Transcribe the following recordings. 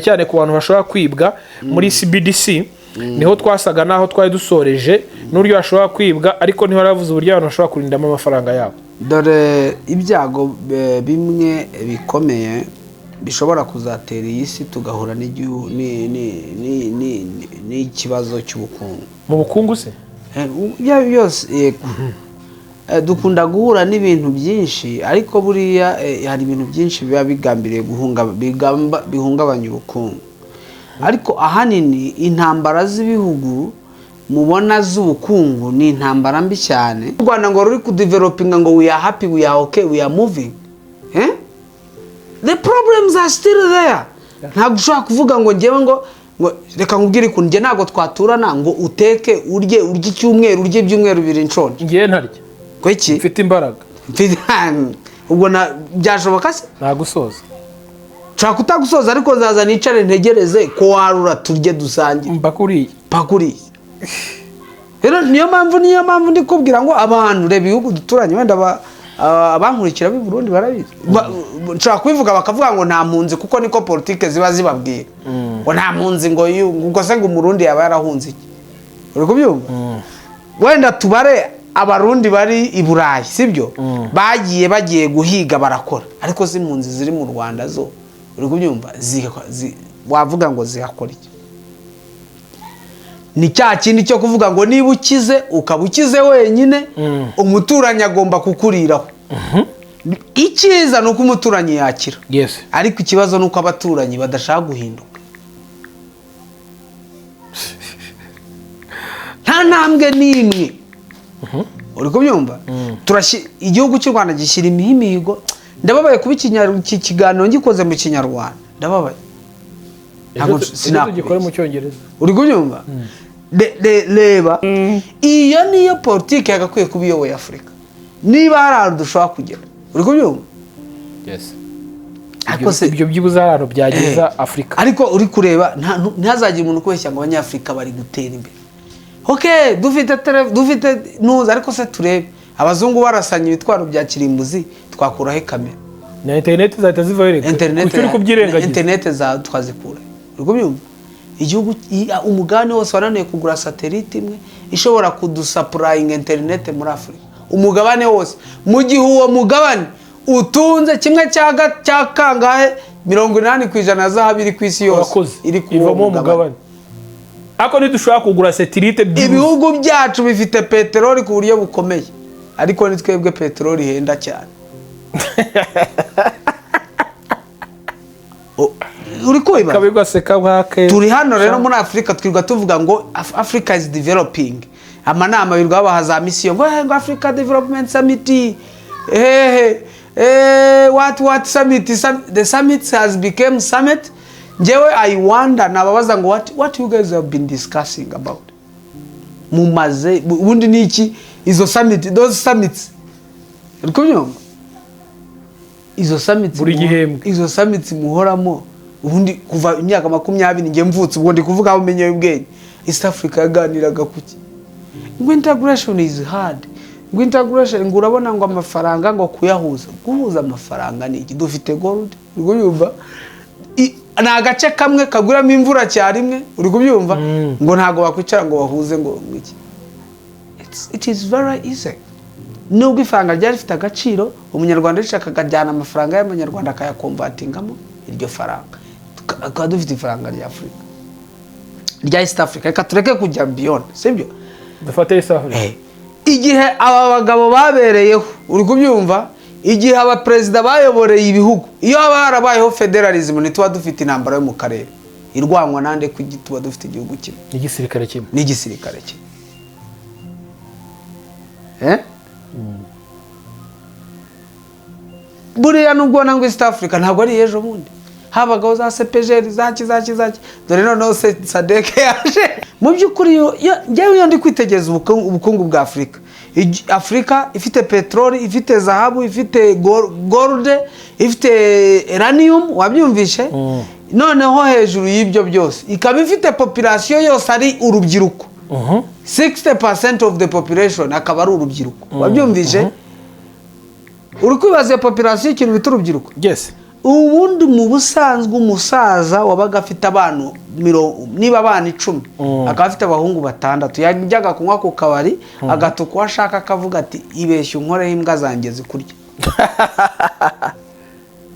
cyane ku bantu bashobora kwibwa muri CBDC niho twasaga naho twari dusoreje n'uburyo bashobora kwibwa ariko niho ravuze uburyo abantu bashobora kurindamo amafaranga yabo. Dore ibyago bimwe bikomeye bishobora kuzatera iyi si tugahura n'ikibazo cy'ubukungu. Mu bukungu se yose dukunda guhura n'ibintu byinshi ariko buriya hari ibintu byinshi biba bigambiriye bihungabanya ubukungu. Ariko ahanini intambara z'ibihugu mubona z'ubukungu ni intambara mbi cyane. U Rwanda ngo ruri kudevelopinga ngo we are happy, we are okay, we are moving. The problems are still there. Ntabwo ushobora kuvuga ngo ngewe ngo reka nkubwire ko nge ntago twaturana ngo uteke urye icyumweru urye ibyumweru bibiri nshonje. Ngiye ntarya. Kweki? Mfite imbaraga. Ubwo byashoboka se? Nagusoza. Nshaka kutagusoza ariko zaza nicare ntegereze ko warura turye dusange. Pakuriye. Rero niyo mpamvu ndikubwira ngo abantu reba ibihugu duturanye wenda abankurikira b'i Burundi barabizi. Nshaka kubivuga bakavuga ngo nta mpunzi kuko niko politike ziba zibabwira. Ngo nta mpunzi ngo ubwo se ngo umurundi yaba yarahunze iki. Uri kubyumva? Wenda tubare abarundi bari i Burayi sibyo bagiye guhiga barakora ariko si impunzi ziri mu Rwanda zo uri kubyumva wavuga ngo zigakora iki. Ni cya kindi cyo kuvuga ngo niba ukize ukabukize wenyine umuturanyi agomba kukuriraho. Icyiza nuko umuturanyi yakira. Yes. Ariko ikibazo nuko abaturanyi badashaka guhinduka. Nta ntambwe n'imwe. Uri kubyumva? Igihugu cy'u Rwanda gishyira imihigo. Ndababaye kuba ikiganiro ngikoze mu Kinyarwanda. Ndababaye. Ntabwo sinakora mu Cyongereza. Uri kubyumva? Reba iyo niyo politike yagakwiye kuba iyoboye Afurika. Niba hari ahantu dushobora kugera. Uri kubyumva? Yes. Ariko se ibyo by'ubuzararo byageza Afurika. Ariko uri kureba ntazagire umuntu kweshya ngo abanyafrika bari gutera imbere. Okay, dufite nuza ariko se turebe abazungu barasanye ibitwaro bya kirimbuzi twakuraho kamera. Na internet zahita ziva yereka. Internet za twazikura. Uri kubyumva? Igihugu umugani wose wananiye kugura satellite imwe ishobora kudusupplying internet muri Afrika. Umugabane wose mu gihe uwo mugabane utunze kimwe cya kangahe 80% zahabu iri ku isi yose iri kuva mu mugabane. Ako ntidushobora kugura satellite ibihugu byacu bifite peteroli ku buryo bukomeye ariko ni twebwe peteroli henda cyane. Uri kubiba kabigwaseka bwake turi hano rero muri Afrika twirwa tuvuga ngo Africa is developing. Amanama birwa bahaza mission ngo Africa Development Summit what summit, the summit has become summit. Njewe I wonder nababaza ngo what you guys have been discussing about mumaze ubundi niki izo summit those summits rikunyoma izo summits buri gihembwe izo summits muhoramo ubundi kuva imyaka 20 nge mvutse ubwo ndi kuvuga aho menye ubwenge East Africa yaganiraga kuki ngo integration is hard ngo integration ngo urabona ngo amafaranga ngo guhuza amafaranga ni iki dufite gold rikuyumva na agace kamwe kaguramo imvura cyarimwe uri kubyumva ngo ntago bakwicara ngo bahuze ngo iki. It is very easy. Nubwo ifaranga ryari rifite agaciro umunyarwanda rishaka kajyana amafaranga y'amanyarwanda akayakonvertingamo iryo faranga tukaba dufite ifaranga rya Afrika rya East Africa reka tureke kujya beyond sibyo dufate East Africa. Igihe aba bagabo babereyeho uri kubyumva igihe aba president bayoboreye ibihugu iyo barabayeho federalism nituba dufite intambara yo mu karere irwanwa nande kugituba dufite igihugu kimwe n'igisirikare kimwe buriya nubwo nango East Africa ntabwo ari ejo bundi habagaho za CPGL zaki dore noneho SADC yaje mu byukuri njyewe ndi kwitegereza ubukungu bwa Afrika. Afrika ifite petroli, ifite zahabu, ifite gold, ifite uranium, wabyumvishe? Noneho hejuru y'ibyo byose ikaba ifite population yose ari urubyiruko. 60% of the population akaba ari urubyiruko. Wabyumvishe? Uri kwibaza population ikintu bita urubyiruko? Yes. ubundi mu busanzwe umusaza wabaga afite abantu niba abana 10 akaba afite abahungu 6 yajyaga kunywa ku kabari agatuka uwo ashaka akavuga ati ibeshye unkoreho imbwa zanjye zikurya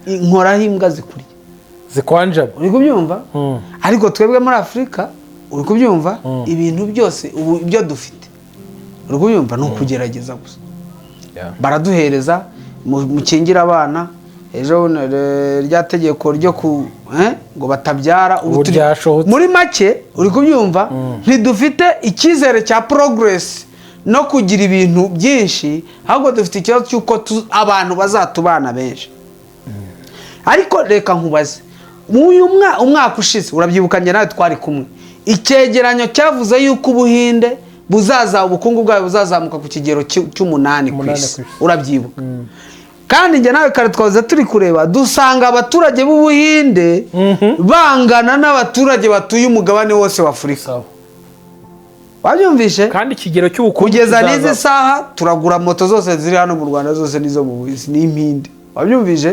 inkoraho imbwa zikurya zikwanjaba uri kubyumva ariko twebwe muri Afrika uri kubyumva ibintu byose ubu ibyo dufite uri kubyumva no kugerageza gusa baraduhereza mukingira abana ejo rya tegeko ryo ngo batabyara muri make uri kubyumva ntidufite ikizere cya progress no kugira ibintu byinshi ahubwo dufite ikibazo cyuko abantu bazatubana benshi ariko reka nkubaze uyu umwaka ushize urabyibukanye nawe twari kumwe icyegeranyo cyavuze yuko Ubuhinde ubukungu bwawe buzazamuka ku kigero cy'8 ku isi urabyibuka kandi njye nawe kare twaza turi kureba dusanga abaturage b'Ubuhinde bangana n'abaturage batuye umugabane wose wa Afrika wabyumvishe kandi ikigero cy'ubukungu kugeza n'izi saha turagura moto zose ziri hano mu Rwanda zose nizo mu Buhinde n'impinde wabyumvishe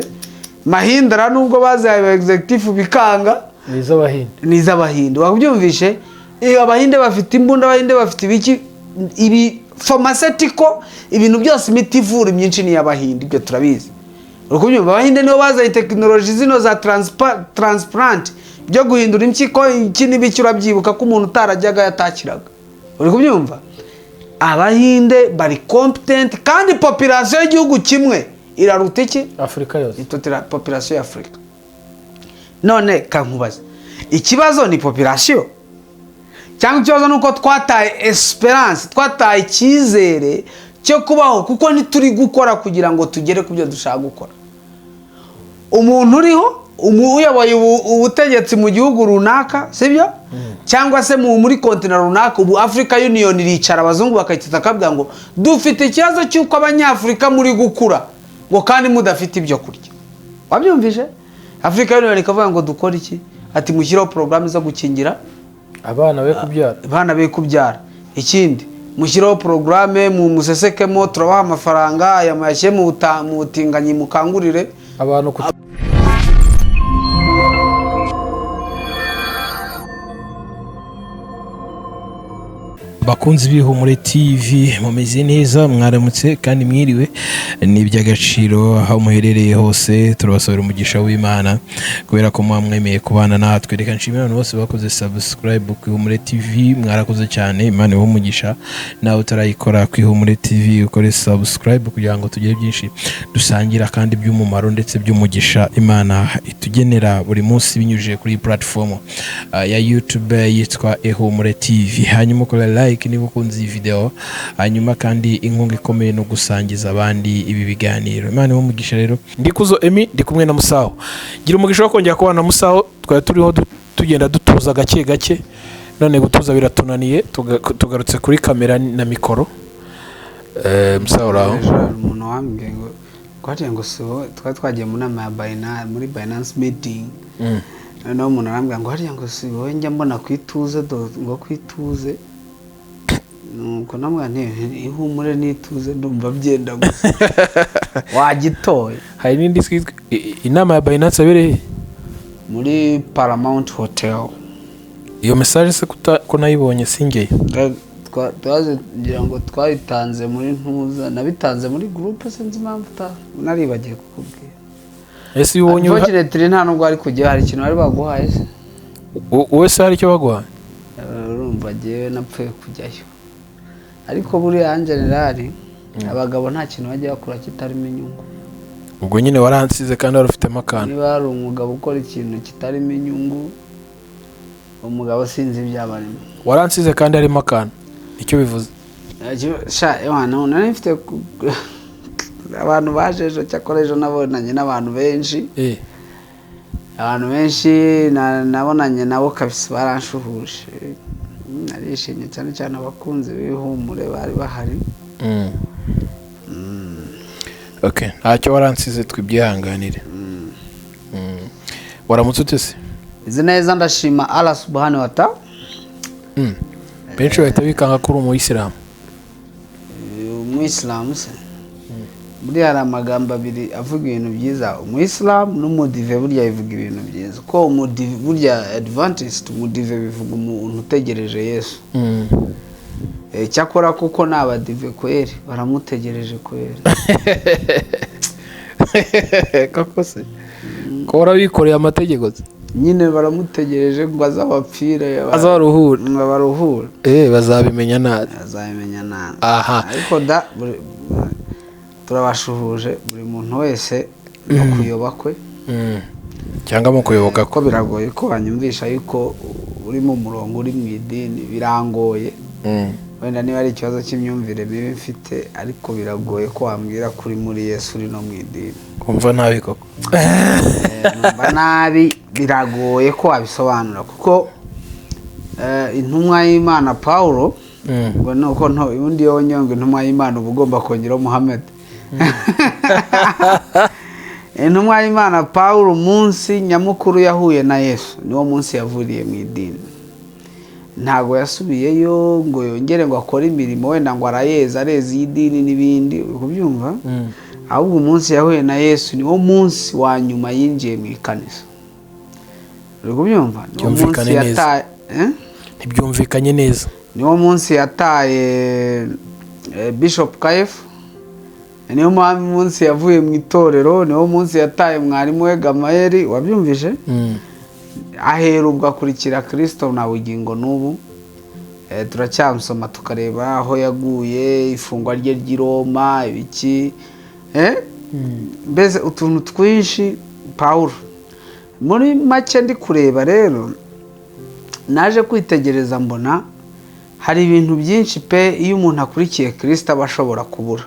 Mahindra nubwo bazaye executive bikanga n'iz'Abahinde wabyumvishe Abahinde bafite imbunda Abahinde bafite ibi pharmaceutical ibintu byose imiti ivura myinshi ni y'Abahinde ibyo turabizi urukubyumva Abahinde nibo bazaye technology zino za transplant byo guhindura impyiko ikindi bicura byibuka ko umuntu utarajyaga yatakiraga uri kubyumva Abahinde bari competent kandi population y'igihugu kimwe iraruta iki Afrika yose itotera population ya Afrika none kankubaza ikibazo ni population cyangwa ikibazo nuko twataye esperance twataye icyizere cyo kubaho kuko ntituri gukora kugira ngo tugere ku byo dushaka gukora umuntu uriho uyoboye ubutegetsi mu gihugu runaka sibyo cyangwa se muri kontinent runaka ubu Africa Union iricara abazungu bakayitata kabwa ngo dufite ikibazo cy'uko abanyafrika muri gukura ngo kandi mudafite ibyo kurya wabyumvise Africa Union ikavuga ngo dukora iki ati mushyiraho programme zo gukingira abana be kubyara ikindi mushyiraho programme mu musesekemo turabaha amafaranga yamayashye mu butinganyi mukangurire abantu bakunzi b'Ihumure TV mumeze neza mwaramutse kandi mwiriwe ni iby'agaciro aho muherereye hose turabasabira umugisha w'Imana kubera ko mwamwemeye kubana natwe reka nshimire abantu bose bakoze subscribe ku Ihumure TV mwarakoze cyane Imana umugisha nawe utarayikora ku Ihumure TV ukore subscribe kugira ngo tugire byinshi dusangira kandi by'umumaro ndetse by'umugisha Imana itugenera buri munsi binyujije kuri platform ya YouTube yitwa Ihumure TV hanyuma ukora like niba ukunze iyi video hanyuma kandi inkunga ikomeye no gusangiza abandi ibi biganiro Imana umugisha rero ndikuzo Emi ndi kumwe na Musaho gira umugisha wo kongera kubana na Musaho twari turiho tugenda dutuza gake gake none gutuza biratunaniye tugarutse kuri kamera na mikoro Musaho raho umuntu wambwiye ngo kwaje ngo so twagiye mu nama ya muri Binance meeting no umuntu arambwira ngo hariya ngo si wowe njya mbona kwituze ngo kwituze nuko namwe ihumure nituze ndumva byenda gusa wagitoye hari nindi inama ya Binance abereye muri Paramount Hotel iyo message se ko nayibonye singeye twaze ngira ngo twayitanze muri ntuza nabitanze muri groupe sinzi impamvu naribagiye kukubwira ese ubonye unfortunately nta nubwo ari kujya hari ikintu bari baguhaye se wowe se hari icyo baguhaye urumva giye napfuye kujyayo ariko buriya generali abagabo nta kintu bajya bakora kitarimo inyungu ubwo nyine waransize kandi warufite amakana niba hari umugabo ukora ikintu kitarimo inyungu umugabo sinzi ibyabarimo waransize kandi harimo akana icyo bivuze sha ewana nari mfite abantu bajeje cyakora ejo nabonanye n'abantu benshi abantu benshi nabonanye nabo kabisa baranshuhuje narishimye cyane cyane abakunzi b'Ihumure bari bahari okay ntacyo waransize twibyihanganire waramutse utese izi neza ndashima Allah subhanahu wa ta'ala benshi bahita bikanga kuri umuyisilamu umuyisilamu se buriya hari amagambo abiri avuga ibintu byiza, umuyisilamu n'umudive burya bivuga ibintu byiza, ko umudive burya adventist, umudive bivuga umuntu utegereje Yesu. Cyakora kuko ni abadive kweri baramutegereje kweri. koko se ko warabikoreye amategeko nyine baramutegereje ngo azabapfire baruhure bazabimenya nabi. Aha, ariko turabashuhuje buri muntu wese no kuyoba kwe cyangwa mu kuyoboka ko biragoye ko banyumvisha yuko uri mu murongo uri mu idini, birangoye. Wenda niba ari ikibazo cy'imyumvire mibi mfite, ariko biragoye ko wambwira kuri muri Yesu uri no mu idini. Kumva nabi koko. Numva nabi, biragoye ko wabisobanura kuko intumwa y'Imana Paulo ubona uko ubundi yonyonga intumwa y'Imana uba ugomba kongeraho Muhammad. Intumwa y'Imana Paulo umunsi nyamukuru yahuye na Yesu niwo munsi yavuriye mu idini. Ntago yasubiyeyo ngo yongere ngo akore imirimo wenda ngo areza y'idini n'ibindi, ukubyumva. Ahubwo umunsi yahuye na Yesu niwo munsi wa nyuma yinjiye mu ikanisa. Ukubyumva? Ntibyumvikanye neza. Niwo munsi yataye Bishop Kayefu, niwo munsi yavuye mu itorero, niwo munsi yataye mwarimu we Gamayeli, wabyumvise? Aherubwa kurikira Kristo na bugingo n'ubu. Turacyamusoma tukareba aho yaguye, ifungwa rye ry'Iroma, ibiki. Mbese utuntu twinshi Paulo. Muri make ndi kureba rero, naje kwitegereza mbona hari ibintu byinshi pe iyo umuntu akurikiye Kristo aba ashobora kubura.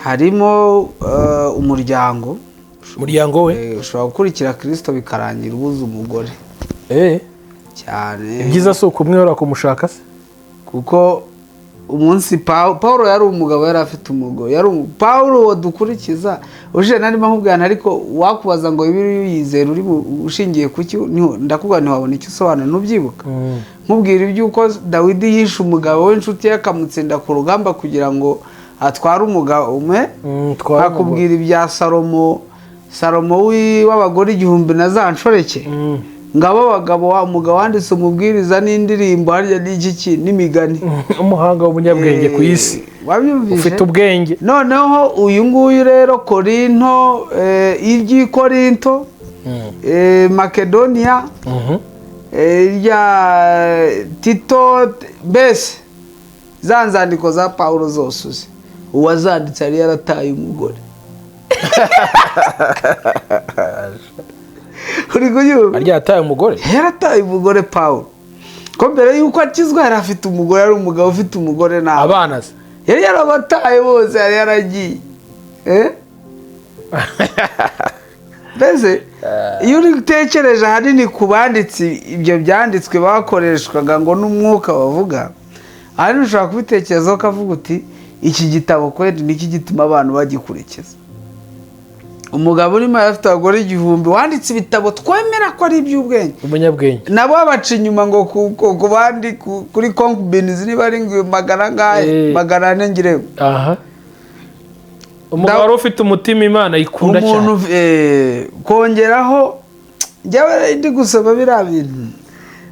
Harimo umuryango we ushobora gukurikira Kristo bikarangira ubuze umugore. Cyane. Ibyiza si ukumwihora kumushaka se, kuko umunsi Paulo yari umugabo, yari afite umugore, Paulo dukurikiza uje narimo nkubwana, ariko wakubaza ngo ibiri yizera uri ushingiye kuki, ndakubwira ntiwabona icyo usobanura, nubyibuka. Nkubwira ibyuko Dawidi yishe umugabo we inshuti ye akamutsinda ku rugamba kugira ngo atware umugabo umwe. Akubwira ibya Salomo w'abagore 1000 na za nshoreke. Ngabo bagabo wa umugabo wanditse umubwiriza n'indirimbo harya n'igiki n'imigani. Umuhanga w'umunyabwenge ku isi. Wabyumvise? Ufite ubwenge. Noneho uyu nguyu rero Korinto, iryi Korinto, Makedonia, irya Tito, mbese za nzandiko za Paulo zose uzi uwazanditse yari yarataye umugore. Uri kuyumva? Arya yataye umugore? Yarataye umugore Paulo. Ko mbere yuko akizwa yari afite umugore, ari umugabo ufite umugore nawe. Abana se? Yari yarabataye bose, yari yaragiye. Mbese iyo uri gutekereje ahanini ku banditsi ibyo byanditswe bakoreshwaga ngo n'umwuka bavuga, ahanini ushobora kubitekerezaho ukavuga uti iki gitabo kweri niki gituma abantu bagikurikiza. Umugabo urimo afite abagore 1000 wanditse ibitabo twemera ko ari iby'ubwenge, umunyabwenge. Nabo abaca inyuma ngo ku bandi kuri concubines niba ari ngo magana ngahe, magana ngire. Aha. Umugabo ufite umutima Imana ikunda cyane. Umuntu kongeraho njyawe ndi gusaba bira bintu.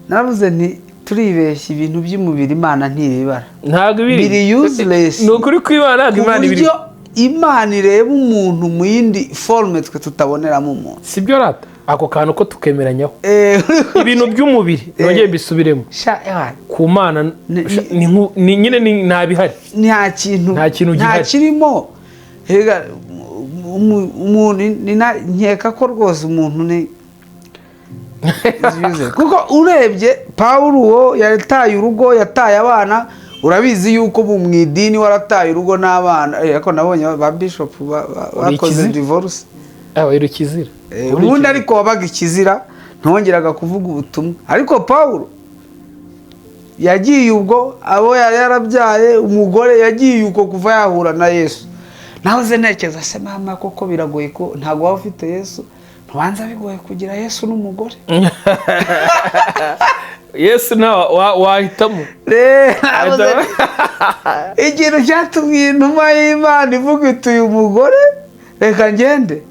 Navuze nti turibeshya ibintu by'umubiri Imana ntibibara. Ntago biri useless. Nukuri kwibana Imana ibiri. Imana ireba umuntu mu yindi forme twe tutaboneramo umuntu. Sibyo rata? Ako kantu ko tukemeranyaho. Ibintu by'umubiri nongeye bisubiremo. Ku Mana ni nyine ntabihari. Nta kintu nta kirimo. Hega umuntu nkeka ko rwose umuntu ni kuko urebye Paulo yataye urugo, yataye abana. Urabizi yuko mu idini warataye urugo n'abana, ariko nabonye ba bishop bakoze divorce. Iri kizira. Ubundi ariko wabaga ikizira ntongeraga kuvuga ubutumwa. Ariko Paulo yagiye ubwo abo yarabyaye umugore, yagiye uko kuva yahura na Yesu. Nahoze ntekereza se mama koko biragoye ko ntago waba ufite Yesu, ntubanza bigoye kugira Yesu n'umugore. Yesu wahitamo ikintu cyatubwiye intumwa y'Imana ivuga iti uyu mugore reka ngende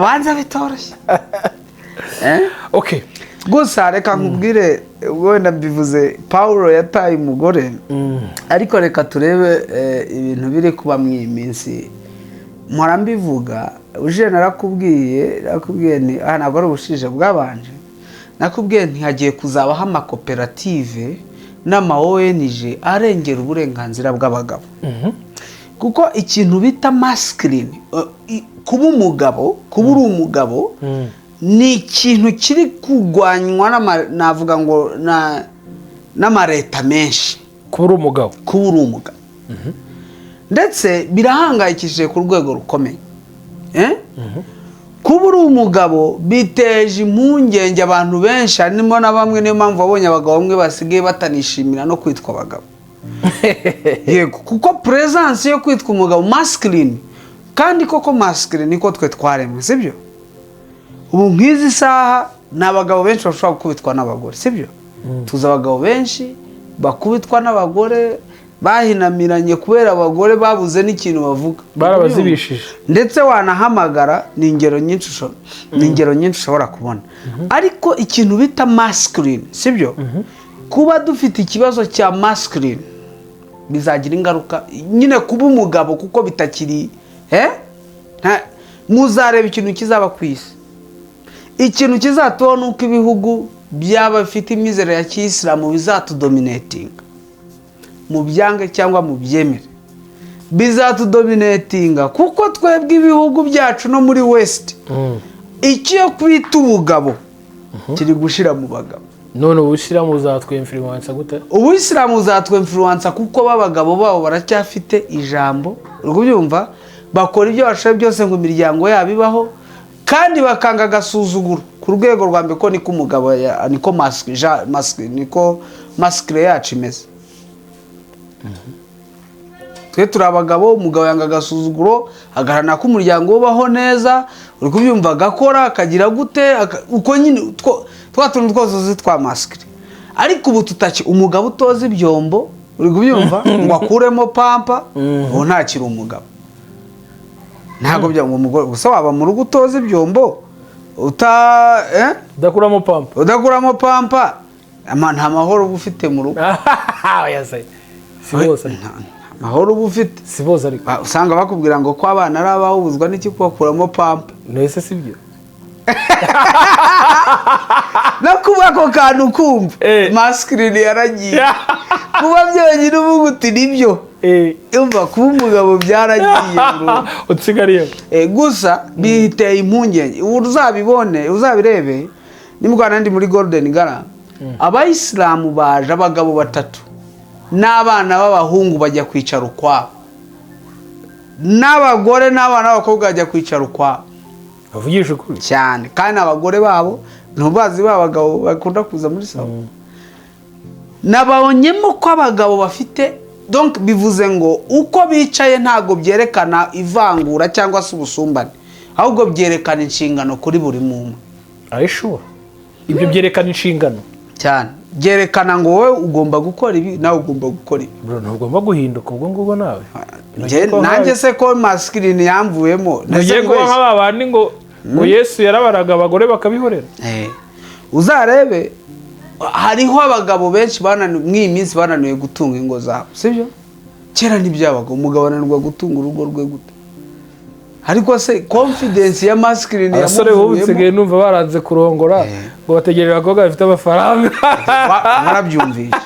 banza bitoroshye. Okay, gusa reka nkubwire wenda mbivuze Paulo yataye umugore ariko reka turebe ibintu biri kuba mu iyi minsi. Mpora mbivuga uje narakubwiye ni ntabwo ari ubushije bwabanje, nakubwiye ntihagiye kuzabaho amakoperative n'ama ONG arengera uburenganzira bw'abagabo. Kuko ikintu bita masculine, kuba umugabo, kuba uri umugabo ni ikintu kiri kugwanywa navuga ngo n'amareta menshi. kuba uri umugabo, ndetse birahangayikishije ku rwego rukomeye. Kuba uri umugabo biteje impungenge abantu benshi, harimo na bamwe, niyo mpamvu wabonye abagabo bamwe basigaye batanishimira no kwitwa abagabo. Yego, kuko presence yo kwitwa umugabo masculine, kandi koko masculine niko twe twaremwe, sibyo? Ubu nk'izi saha ni abagabo benshi bashobora gukubitwa n'abagore, sibyo? Tuzi abagabo benshi bakubitwa n'abagore bahinamiranye kubera abagore babuze n'ikintu bavuga, barabazibishije. Ndetse wanahamagara ni ingero nyinshi ushobora kubona. Ariko ikintu bita masculine, sibyo? Kuba dufite ikibazo cya masculine bizagira ingaruka nyine kuba umugabo, kuko bitakiri muzareba ikintu kizaba ku isi. Ikintu kizatubaho nuko ibihugu byaba bifite imyizere ya kiyisilamu bizatudominatinga, mu byange cyangwa mu byemere bizatudominatinga, kuko twebwe ibihugu byacu no muri west icyo kwita ubugabo kiri gushira mu bagabo. None ubusiramu uzatwemfluensa gute? Ubusiramu uzatwemfluensa kuko babagabo babo baracyafite ijambo, urubyumva, bakora ibyo bashoboye byose ngo imiryango yabo ibaho, kandi bakanga gasuzuguro ku rwego rwa mbere. Ko niko umugabo niko niko masculine yacu imeze. Twe turi abagabo, umugabo yanga gasuzuguro, agarana ko umuryango ubaho neza, uri kubyumva, agakora, akagira gute, uko nyine twatuntu twose twa masculine. Ariko ubu tutaki umugabo utoza ibyombo, uri kubyumva, ngo akuremo pampa, ubu ntakiri umugabo. Ntago byanga umugore gusa waba mu rugo utoza ibyombo udakuramo pampa nta mahoro uba ufite mu rugo. Mahoro uba ufite si bose, ariko usanga bakubwira ngo ko abana ari abahubuzwa n'iki kubakuramo pampa. Nese sibyo no kuba ako kantu kumva masculine yaragiye kuba byonyine uvuga uti nibyo. Umva kuba umugabo byaragiye utsigariye. Gusa biteye impungenge. Uzabirebe nimugwana ndi muri Golden Gala, abayisilamu baje abagabo 3 n'abana b'abahungu bajya kwicara ukwabo, n'abagore n'abana b'abakobwa bajya kwicara ukwabo. Bavugisha ukuri cyane, kandi abagore babo ntubazi babagabo bakunda kuza muri sawa. Nababonyemo ko abagabo bafite, donc bivuze ngo uko bicaye ntago byerekana ivangura cyangwa se ubusumbane, ahubwo byerekana inshingano kuri buri muntu. Aisho ibyo byerekana inshingano cyane, byerekana ngo wowe ugomba gukora ibi, nawe ugomba gukora ibi. Bro, ntugomba guhinduka ubwo ngubwo nawe. Nanjye se ko masculine yamvuyemo, ngiye kuba nk'abandi ngo Yesu yarabaraga abagore bakabihorera. Uzarebe hariho abagabo benshi mw'iyi minsi bananiwe gutunga ingo zabo, sibyo? Kera ntibyabaga umugabo ananirwa gutunga urugo rwe gute. Ariko se confidence ya masculine ya abasore bubutse numva baranze kurongora ngo bategerera abakobwa bafite amafaranga. Marabyumvisha.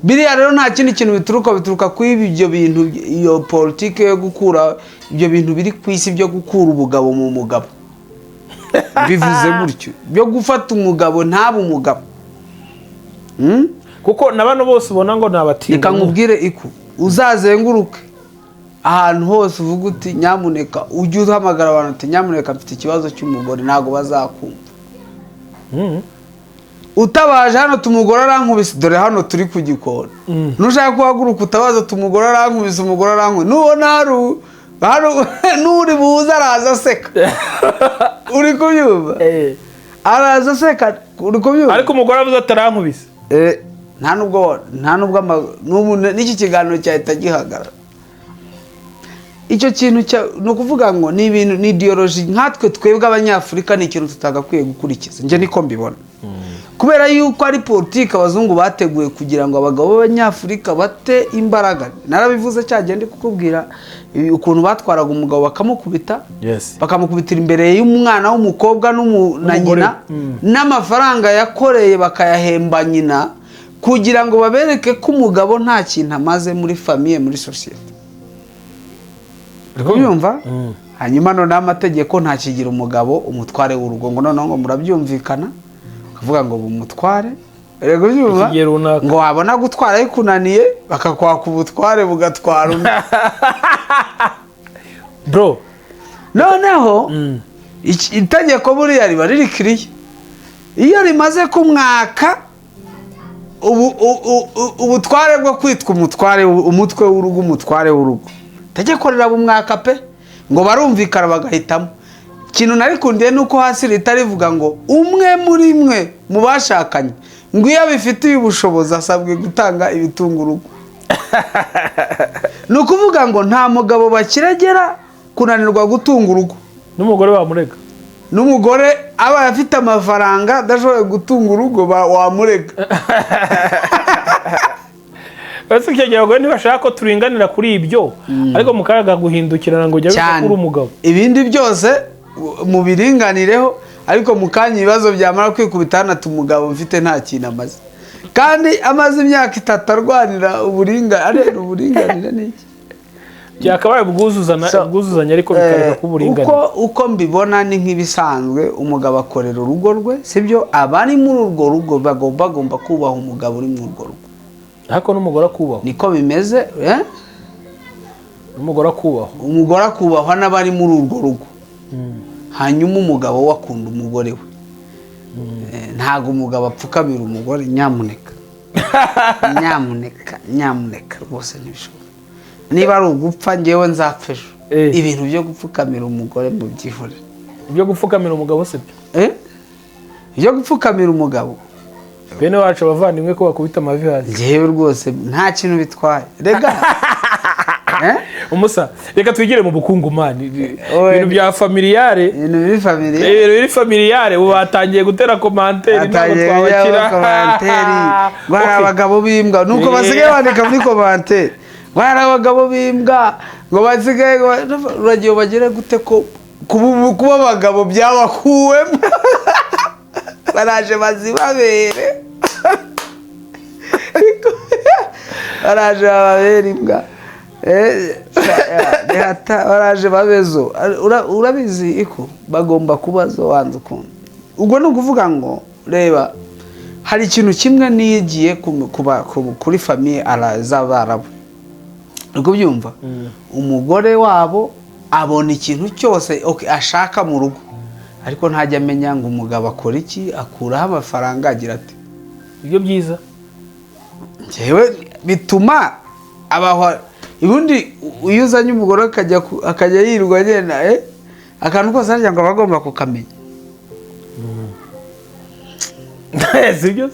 Biriya rero nta kindi kintu bituruka ku ibyo bintu, iyo politike yo gukura ibyo bintu biri ku isi byo gukura ubugabo mu mugabo. Bivuze gutyo byo gufata umugabo ntaba umugabo. Kuko nabano bose ubona ngo nabatinda. Reka nkubwire iku uzazenguruke ahantu hose uvuga uti nyamuneka, ujye uhamagara abantu uti nyamuneka mfite ikibazo cy'umugore, ntago bazakumva. Utabaje hano tumugore arankubise, dore hano turi ku gikoni. Nushaka kuhaguruka utabaza tumugore arankubise, umugore arankubise, nubona hano nuri buza araza aseka. Uri kubyumva? Araza aseka, uri kubyumva? Ariko umugore avuze atarankubise nta nubwo n'iki kiganiro cyahita gihagarara. Icyo kintu ni ukuvuga ngo ni ibintu, ni ideology nkatwe twebwe abanyafurika, ni ikintu tutagakwiye gukurikiza. Nje niko mbibona, kubera yuko ari politiki abazungu bateguye kugira ngo abagabo b'abanyafurika bate imbaraga. Narabivuze cyagende kukubwira ukuntu batwaraga umugabo bakamukubita, bakamukubitira imbere y'umwana w'umukobwa na nyina, n'amafaranga yakoreye bakayahemba nyina, kugira ngo babereke ko umugabo nta kintu amaze muri famiye, muri sosiyete. Urumva? Hanyuma none amategeko ntakigira umugabo umutware w'urugo, ngo noneho ngo murabyumvikana, ukavuga ngo bumutware, rego byumva ngo wabona gutwara yikunaniye bakakwaka ubutware bugatwara undi. Bro, noneho itegeko buriya riba riri kiriya. Iyo rimaze kumwaka ubutware bwo kwitwa umutware, umutwe w'urugo, umutware w'urugo, tegeko rirabumwaka pe, ngo barumvikana bagahitamo. Ikintu narikundiye nuko hasi leta rivuga ngo umwe muri mwe mu bashakanye ngo iyo bifitiye ubushobozi asabwe gutanga ibitunga urugo. Ni ukuvuga ngo nta mugabo bakiragera kunanirwa gutunga urugo, n'umugore wamurega, n'umugore aba afite amafaranga adashoboye gutunga urugo wamurega. Basi cyagera ngo ntibashaka ko turinganira kuri ibyo, ariko mukaga guhindukirana ngo jya kuri umugabo, ibindi byose mu biringanireho, ariko mukanya ibibazo byamara kwikubitana umugabo mfite nta kintu amaze, kandi amaze imyaka 3 arwanira uburinganire n'iki byakabaye ubwuzuzanya, ariko bikareka ku buringanire. Uko mbibona ni nk'ibisanzwe, umugabo akorera urugo rwe, sibyo? Abari muri urwo rugo bagomba kubaha umugabo uri muri urwo rugo, ariko n'umugore akubahwa. Niko bimeze, umugore akubahwa n'abari muri urwo rugo. Hanyuma umugabo wakunda umugore we, ntago umugabo apfukamira umugore. Nyamuneka nyamuneka rwose ntibishoboka. Niba ari ugupfa ngewe nzapfa ejo. Ibintu byo gupfukamira umugore mu byihorere. Ibyo gupfukamira umugabo se byo? Ibyo gupfukamira umugabo, bene wacu abavandimwe ko bakubita amavi hasi, ngewe rwose nta kintu bitwaye. Rega umusa, reka twigire mu bukungu mani, ibintu bya familiare, ibintu familiare ubu batangiye gutera commentaire ntabwo twabakira. Bari abagabo bimbwa nuko basigaye bandika muri commentaire, bari abagabo bimbwa ngo basigaye uragiye bagire gute ko kuba abagabo byabakuwemo. Baraje bazibabere, baraje babere imbwa, baraje babezo. Urabizi iko bagomba kubazo wanze ukuntu. Ubwo ni ukuvuga ngo reba, hari ikintu kimwe nigiye kuri famiye z'Abarabu, uko byumva, umugore wabo abona ikintu cyose ashaka mu rugo, ariko ntajya amenya ngo umugabo akora iki, akuraho amafaranga, agira ati ibyo byiza. Ngewe bituma abaho. Ubundi iyo uzanye umugore akajya yirirwa agenda akantu kose arya ngo abagomba kukamenya. Sibyo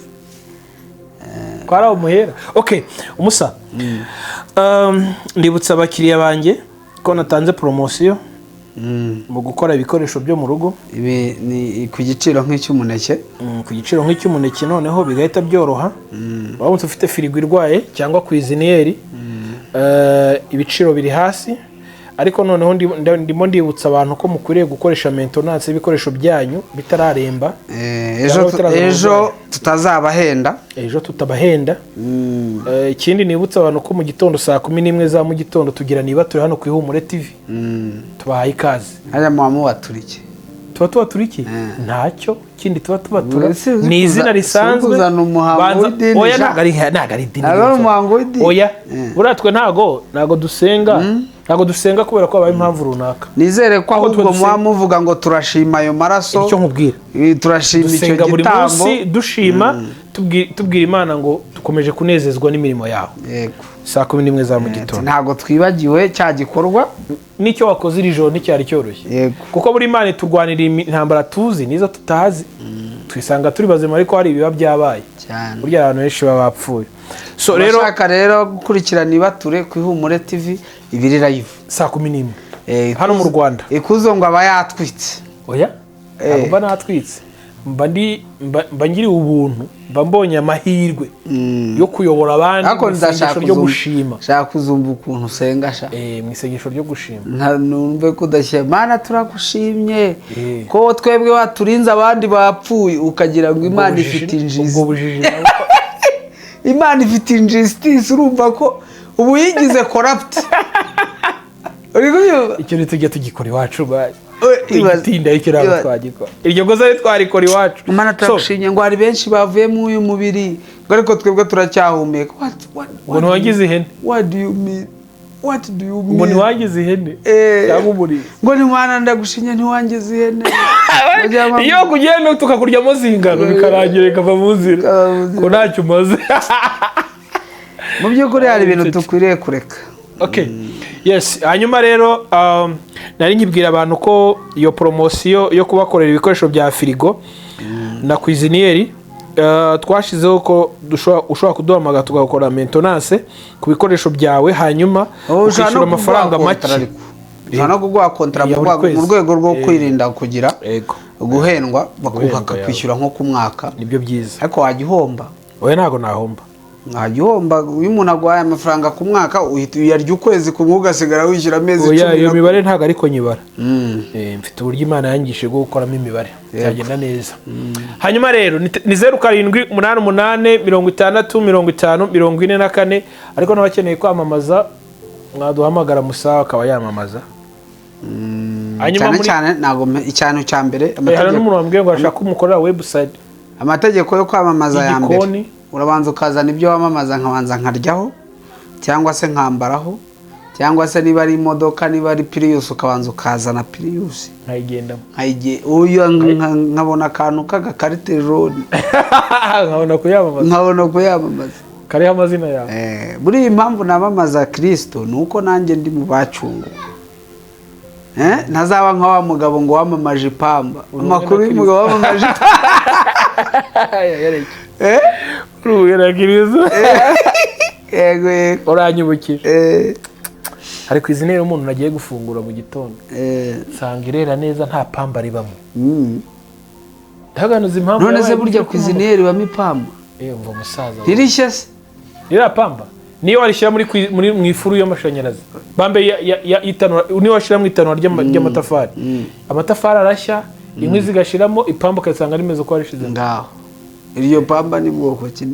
kwara umuhera. Okay, umusa, ndibutsa abakiriya banjye ko natanze promotion mu gukora ibikoresho byo mu rugo. Ibi ni ku giciro nk'icy'umuneke, ku giciro nk'icy'umuneke, noneho bigahita byoroha. Waba ufite firigo irwaye cyangwa kwiziniyeri, ibiciro biri hasi, ariko noneho ndimo ndibutsa abantu ko mukwiriye gukoresha maintenance y'ibikoresho byanyu bitararemba. Ejo tutazabahenda, ejo tutabahenda. Ikindi nibutsa abantu ko mu gitondo saa 11 za mu gitondo tugira niba turi hano ku Ihumure TV, tubahaye ikaze. Aya mwamu waturiki, tuba turiki ntacyo kindi tuba ni izina risanzwe. Oya nagari dini, oya buratwe ntago dusenga kubera ko abaye impamvu runaka. Nizere ko ahubwo muvuga ngo turashima ayo maraso, icyo nkubwira, turashima icyo gitambo, dushima tubwira Imana ngo dukomeje kunezezwa n'imirimo yawe. Yego, saa 11 za mu gitondo. Ntago twibagiwe cya gikorwa nicyo wakoze iri joro nticyari cyoroshye, kuko buri Imana turwanira intambara tuzi nizo tutazi. twisanga turi bazima ariko hari ibiba byabaye cyane burya abantu benshi baba bapfuye. So rero urashaka rero gukurikirana Ibature ku Ihumure TV ibiri live saa 11 hano mu Rwanda. Ikuzo ngo aba yatwitse Oya mba natwitse mba ngiri ubuntu mba mbonye amahirwe yo kuyobora abandi mu isengesho ryo gushima. Shaka kuzumva ukuntu usenga sha mu isengesho ryo gushima numve ko udashye Mana turagushimye ko twebwe waturinze abandi bapfuye ukagira ngo Imana ifite injizi ubwo bujiji Imana ifite injustice urumva ko ubu yigize corrupt uri kubyumva icyo tujya tugikora iwacu baye itinda ikirabo twagikora iryo goza ari twarikora iwacu. Imana turagushimye ngo hari benshi bavuye mu uyu mubiri ngo ariko twebwe turacyahumeka. Ngo wagize ihene. What do you mean? Ngo ntiwagize ihene cyangwa umuri ngo ni Mana ndagushimye ntiwangize ihene. Iyo kugenda tukakuryamo zingano bikarangira ikava mu nzira ko ntacyo umaze. Mu by'ukuri hari ibintu tukwiriye kureka. Okay. Yes, hanyuma rero nari nkibwira abantu ko iyo promotion yo kubakorera ibikoresho bya firigo na cuisinieri twashizeho ko ushobora kuduhamagara tugakora maintenance ku bikoresho byawe hanyuma ukishyura amafaranga make. Ushobora kuguha kontra mu rwego rwo kwirinda kugira guhendwa bakakwishyura nko ku mwaka. Nibyo byiza. Ariko wagihomba. Oya ntago nahomba. Nkagihomba uyu umuntu agwaye amafaranga ku mwaka uhita uyarya ukwezi kumwe ugasigara wishyura amezi 10. Oya iyo mibare ntago ariko nyibara. Mfite uburyo Imana yangishe bwo gukoramo imibare byagenda neza. Hanyuma rero ni 0788565044 ariko nabakeneye kwamamaza mwaduhamagara Musa akaba yamamaza. Hanyuma cyane nago icyano cya mbere amategeko n'umuntu wambwiye ngo ashaka umukorera website. Amategeko yo kwamamaza ya mbere urabanza ukazana ibyo wamamaza nkabanza nkaryaho cyangwa se nkambaraho cyangwa se niba ari imodoka niba ari Prius ukabanza ukazana Prius nkayigendamo uyu nkabona akantu k'agakarite jaune nkabona kuyamamaza kariho amazina yawe. buri impamvu namamaza Kristo nuko nanjye ndi mu bacungu ntazaba nka wa mugabo ngo wamamaje ipamba amakuru y'umugabo wamamaje urugeragerezo uranyibukije ariko izi nero umuntu nagiye gufungura mu gitondo nsanga irera neza nta pamba ribamo. Ndaganuza impamvu none se burya ku izi nero bamo ipamba umva musaza ririshye se ira pamba niyo warishyira muri mu ifuru y'amashanyarazi bambe ya itanura niyo washira mu itanura ry'amatafari amatafari arashya inkwi zigashiramo ipamba ukasanga rimeze uko warishize ngaho. Iryo pamba ni bwoko ki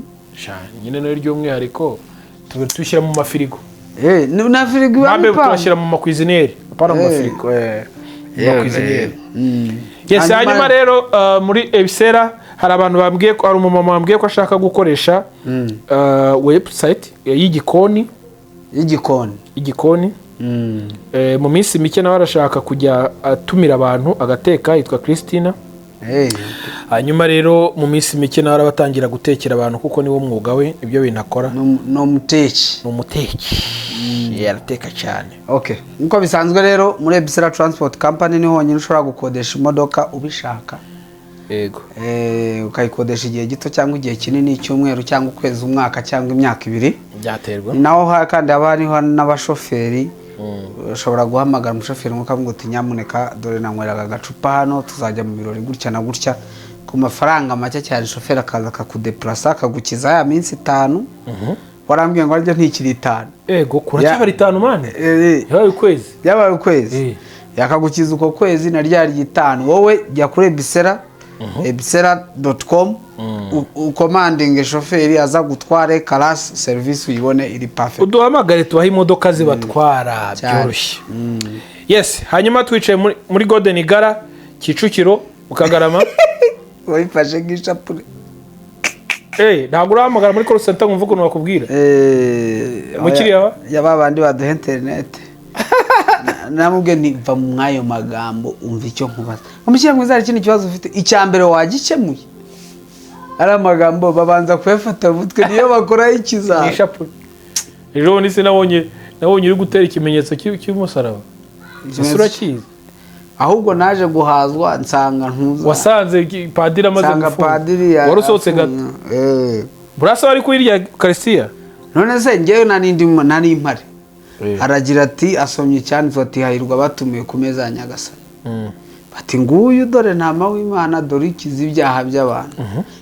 nyine no ry'umwihariko tubishyira mu mafirigo na firigo bambe tubashyira mu makwizineri apana mu mafirigo makwizineri. Yes, hanyuma rero muri Ebisera hari abantu bambwiye ko hari umumama wambwiye ko ashaka gukoresha website y'igikoni mu minsi mike nawe arashaka kujya atumira abantu agateka yitwa Christina. Hanyuma rero mu minsi mike nawe arabatangira gutekera abantu kuko niwo mwuga we ibyo bintu akora. No muteki yarateka cyane. Okay, nko bisanzwe rero muri Ebisera Transport Company niho honyine ushobora gukodesha imodoka ubishaka. Yego. Ukayikodesha igihe gito cyangwa igihe kinini cy'umweru cyangwa ukwezi umwaka cyangwa imyaka 2 byaterwa. Naho kandi abariho n'abashoferi ushobora guhamagara umushoferi mukavuga uti nyamuneka dore nanyweraga agacupa hano tuzajya mu birori gutya na gutya ku mafaranga make cyane shoferi akaza akakudeplasa akagukiza ya minsi 5 warambwiye ngo arya ntikiri 5 ego kuracyabari 5 mane yabaye ukwezi yakagukiza uko kwezi na ryari 5 wowe jya kuri Ebisera ebisera.com ukomandinge shoferi aza gutware class service uyibone iri perfect. Uduhamagare tubaha imodoka zibatwara byoroshye. Yes, hanyuma twicaye muri Golden Gara Kicukiro ukagarama wayifashe ngishapure ntabwo urahamagara muri call center ngumva ukuntu bakubwira mukiriya yababandi baduha internet namubwe niva mu mwayo magambo umva icyo nkubaza umushyira mwiza ari kintu kibazo ufite icyambere wagikemuye ari amagambo babanza kuyafata mutwe niyo bakora ikizana ishapure ejo nise nabonye uri gutera ikimenyetso cy'umusaraba isura cyiza ahubwo naje guhazwa nsanga ntuza. Wasanze padiri amaze gufunga, wari usohotse gato. Burasa wari kuri irya Eucharistia? None se ngewe nari impare. Aragira ati asomye cyane ati hahirwa batumiwe ku meza ya Nyagasani. Bati nguyu dore ntama w'Imana, dore ikiza ibyaha by'abantu.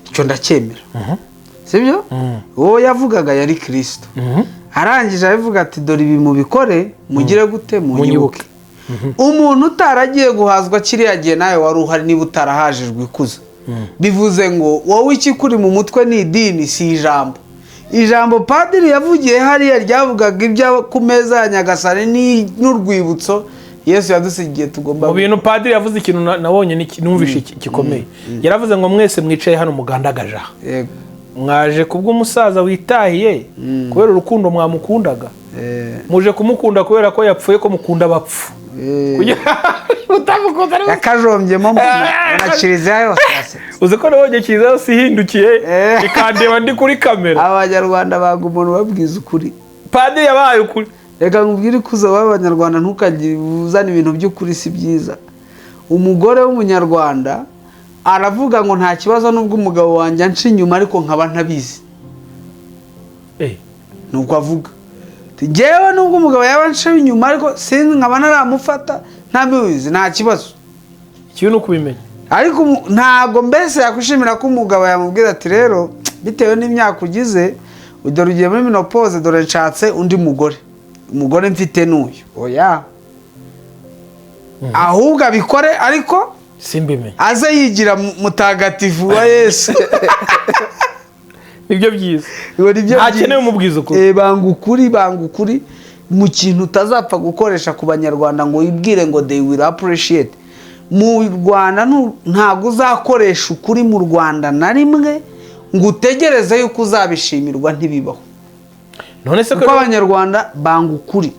Icyo ndacyemera. Sibyo? Uwo yavugaga yari Kristo. Arangije avuga ati dore ibi mubikore mugire gute munyibuke. Umuntu utaragiye guhazwa kiriya gihe nawe wari uhari niba utarahajijwe ikuzo. Bivuze ngo wowe ikikuri mu mutwe ni idini si ijambo. Ijambo padiri yavugiye hariya ryavugaga ibya ku meza ya Nyagasani n'urwibutso Yesu yadusigiye tugomba. Mu bintu padiri yavuze ikintu nabonye numvishe gikomeye. Yaravuze ngo mwese mwicaye hano mugandagaje. Yego. Mwaje kubwo umusaza witahiye kubera urukundo mwamukundaga. Muje kumukunda kubera ko yapfuye ko mukunda bapfu. Utamukunze yakajombyemo na Kiliziya yose. Uzi ko nabonye Kiliziya yose ihindukiye ikandeba ndi kuri kamera. Abanyarwanda banga umuntu babwiza ukuri. Padiri yabaye ukuri. Reka nkubwire kuza w'Abanyarwanda ntukagire uzana ibintu by'ukuri si byiza. Umugore w'umunyarwanda aravuga ngo nta kibazo nubwo umugabo wanjye anci inyuma ariko nkaba ntabizi. Nuko avuga. Jewe nubwo umugabo yaba anci inyuma ariko sinzi nkaba naramufata ntabizi nta kibazo. Ikintu kubimenya. Ariko ntago mbese yakwishimira ko umugabo yamubwira ati rero bitewe n'imyaka ugize udore ugiye muri menopause dore nshatse undi mugore. Umugore mfite n'uyu. Oya. Ahubwo abikore ariko simbimenye. Aze yigira mutagatifu wa Yesu. Nibyo byiza. Ntakeneye umubwiza ukuri. Banga ukuri mu kintu utazapfa gukoresha ku Banyarwanda ngo wibwire ngo they will appreciate. Mu Rwanda ntago uzakoresha ukuri mu Rwanda na rimwe ngo utegereze yuko uzabishimirwa ntibibaho. None se ko Abanyarwanda banga ukuri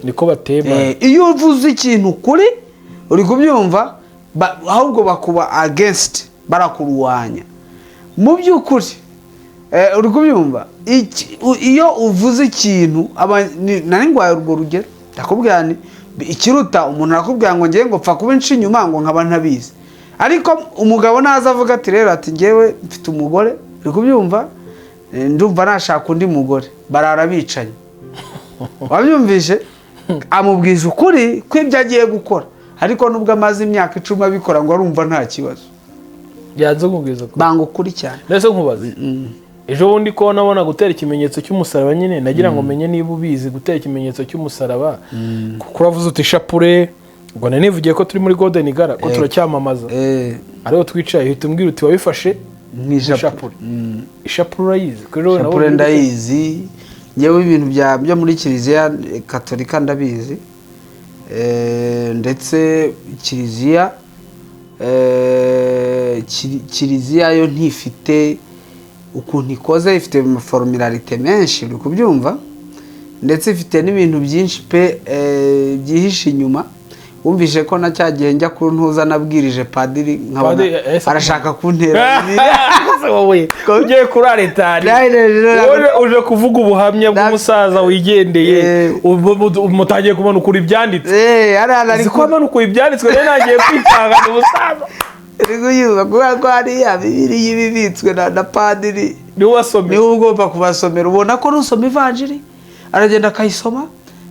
niko batema. Iyo uvuze ikintu kuri uri kubyumva ahubwo bakuba against barakurwanya. Mu by'ukuri uri kubyumva iyo uvuze ikintu nari ngwaye urwo rugero ndakubwira ni ikiruta umuntu arakubwira ngo ngiye ngo pfa kuba inci inyuma ngo nkaba ntabizi. Ariko umugabo naza avuga ati rero ati ngewe mfite umugore uri kubyumva ndumva nashaka undi mugore barara bicanye. Wabyumvishe amubwiza ukuri ko ibyo agiye gukora ariko nubwo amaze imyaka 10 abikora ngo arumva nta kibazo. Yanze kubwiza ukuri. Banga ukuri cyane. Nese nkubaza. Ejo bundi ko nabona gutera ikimenyetso cy'umusaraba nyine nagira ngo menye niba ubizi gutera ikimenyetso cy'umusaraba kuko uravuze uti shapure ngo nanivugiye ko turi muri Golden Gara ko turacyamamaza. Ariho twicaye uhita umbwira uti wabifashe nk'ishapure. Ishapure urayizi? Shapure ndayizi. Nyewe ibintu byo muri Kiliziya Katolika ndabizi. Ndetse Kiliziya yo ntifite ukuntu ikoze, ifite formularite menshi uri kubyumva, ndetse ifite n'ibintu byinshi pe byihishe inyuma. Wumvishe ko na cyagihe njya ku ntuza nabwirije padiri nkabona arashaka kuntera wowe ugiye kuri aritari uje kuvuga ubuhamya bw'umusaza wigendeye umutangiye kumanukura ibyanditse ariko kumanukura ibyanditswe rero nagiye kwitanga umusaza rego yuba ko hariya Bibiliya ibibitswe na padiri niwe wasomye, niwe ugomba kubasomera. Ubona ko nusoma ivanjiri aragenda akayisoma,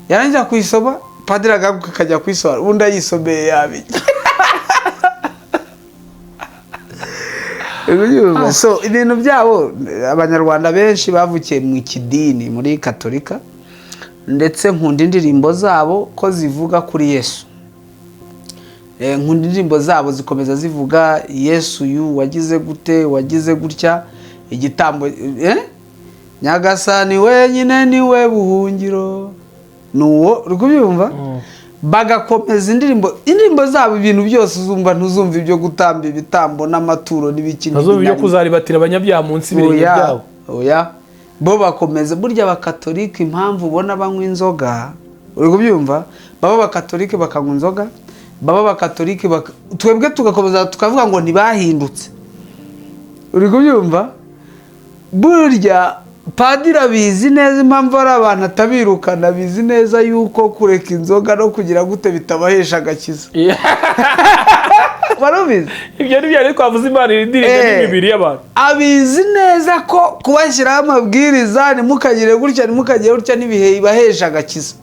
yarangiza kuyisoma padiri agaruka akajya kwisora ubundi ayisomeye yabi. So ibintu byabo Abanyarwanda benshi bavukiye mu kidini muri Katolika, ndetse nkunda indirimbo zabo ko zivuga kuri Yesu. Nkunda indirimbo zabo zikomeza zivuga Yesu wagize gute, wagize gutya, igitambo Nyagasani wenyine niwe buhungiro nuwo uri kubyumva. Bagakomeza indirimbo zabo ibintu byose uzumva ntuzumva ibyo gutamba ibitambo n'amaturo n'ibikindi ntuzumva ibyo kuzaribatira abanyabyaha munsi birenge byabo. Oya bo bakomeza. Burya Abakatolika impamvu ubona banywa inzoga uri kubyumva, baba Abakatolika bakanywa inzoga, baba Abakatolika twebwe tugakomeza tukavuga ngo ntibahindutse uri kubyumva. Burya padiri abizi neza impamvu ari abantu atabirukana, abizi neza yuko kureka inzoga no kugira gute bitabahesha agakiza. Barubizi ibyo ni byo twavuze Imana irindirinda n'imibiri y'abantu. Abizi neza ko kubashyiraho amabwiriza ntimukagire gutya ntimukagire gutya n'ibihe ibahesha agakiza.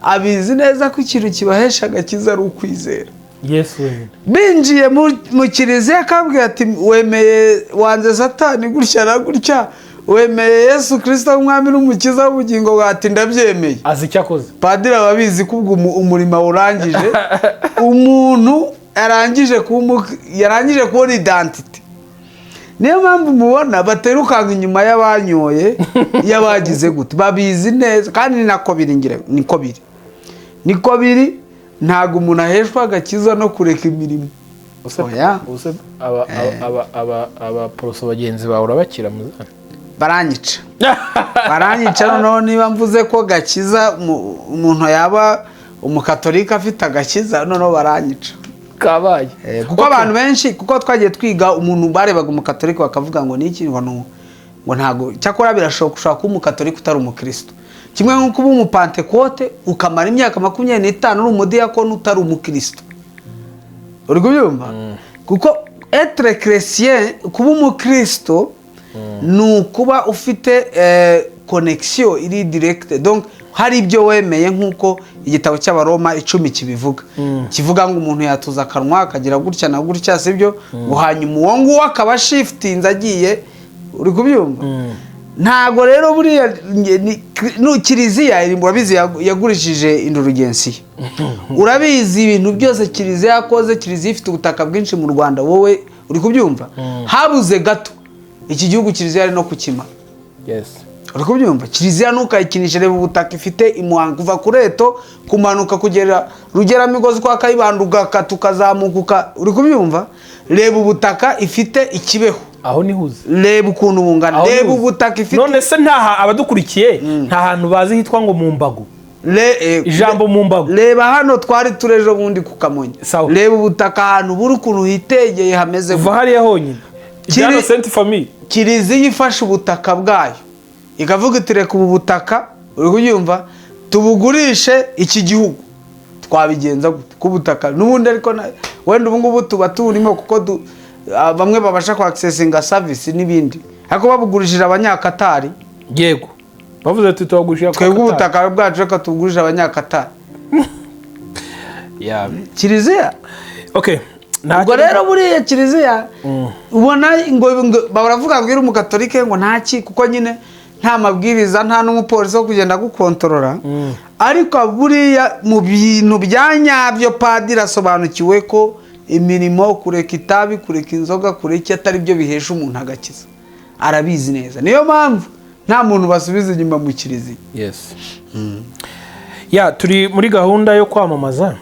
Abizi neza ko ikintu kibahesha agakiza ari ukwizera. Yesu wenyine. Binjiye mu kiliziya akabwira ati wemeye wanze Satani gutya na gutya, wemeye Yesu Kristo umwami n'umukiza w'ubugingo bwawe, ati ndabyemeye. Azi icyo akoze. Padiri ababizi ko ubwo umurimo urangije, umuntu yarangije kubona identity. Niyo mpamvu mubona baterukanga inyuma y'abanyoye y'abagize gute, babizi neza kandi nako biringire niko biri. Ntago umuntu aheshwa agakiza no kureka imirimo. aba poroso bagenzi bawe urabakira muzana baranyica noneho niba mvuze ko gakiza umuntu yaba umukatolika afite agakiza noneho baranyica kabaye. Kuko abantu benshi, kuko twagiye twiga umuntu barebaga umukatolika bakavuga ngo niki ngo ntago cyakora birashoboka kuba umukatolika utari umukristo. Kimwe nko kuba umupantekote ukamara imyaka 25 uri umudiyakoni utari umukristo. Uri kubyumva? Kuko être chrétien, kuba umukristo ni ukuba ufite connexion iri direct. Donc hari ibyo wemeye nkuko igitabo cy'Abaroma 10 kibivuga. Kivuga ngo umuntu yatuza akanwa akagira gutya na gutya, sibyo? Guhanyuma uwo nguwo akaba shiftinze agiye. Uri kubyumva? Ntago rero buriya kiliziya iri murabizi yagurishije indulgensiya. Urabizi ibintu byose kiliziya yakoze, kiliziya ifite ubutaka bwinshi mu Rwanda, wowe uri kubyumva? Habuze gato iki gihugu kiliziya ari no kukimara. Yes. Uri kubyumva? Kiliziya nukayikinisha reba ubutaka ifite imuhanga kuva kureto kumanuka kugera Rugeramigozi kwa Kayibanduga tukazamuka. Uri kubyumva? Reba ubutaka ifite ikibeho. Aho nihuze. Reba ukuntu bungana. Reba ubutaka ifite. None se ntaha abadukurikiye nta hantu bazi hitwa ngo mu Mbago. Ijambo mu Mbago. Reba hano twari turejo bundi ku Kamonyi. Reba ubutaka ahantu buri ukuntu hitegeye hameze. Kuva hariya honyine. Ijyano Sainte Famille. Kiliziya ifashe ubutaka bwayo ikavuga iti reka ubu butaka, uri kubyumva, tubugurishe iki gihugu. Twabigenza ku butaka n'ubundi ariko wenda ubu ngubu tuba turimo kuko bamwe babasha ku accessinga service n'ibindi, ariko babugurishije abanyakatari. Yego bavuze ati tubagurishije twebwe ubutaka bwacu reka tubugurishije abanyakatari. Kiliziya okay. Ubwo rero buriya kiliziya ubona ngo baravuga ngo iri umukatolike ngo ntaki, kuko nyine nta mabwiriza nta n'umupolisi wo kugenda gukontorora. Ariko buriya mu bintu byanyabyo padiri asobanukiwe ko imirimo, kureka itabi, kureka inzoga, kureka atari byo bihesha umuntu agakiza. Arabizi neza, niyo mpamvu nta muntu basubiza inyuma mu kiliziya. Yes. Turi muri gahunda yo kwamamaza.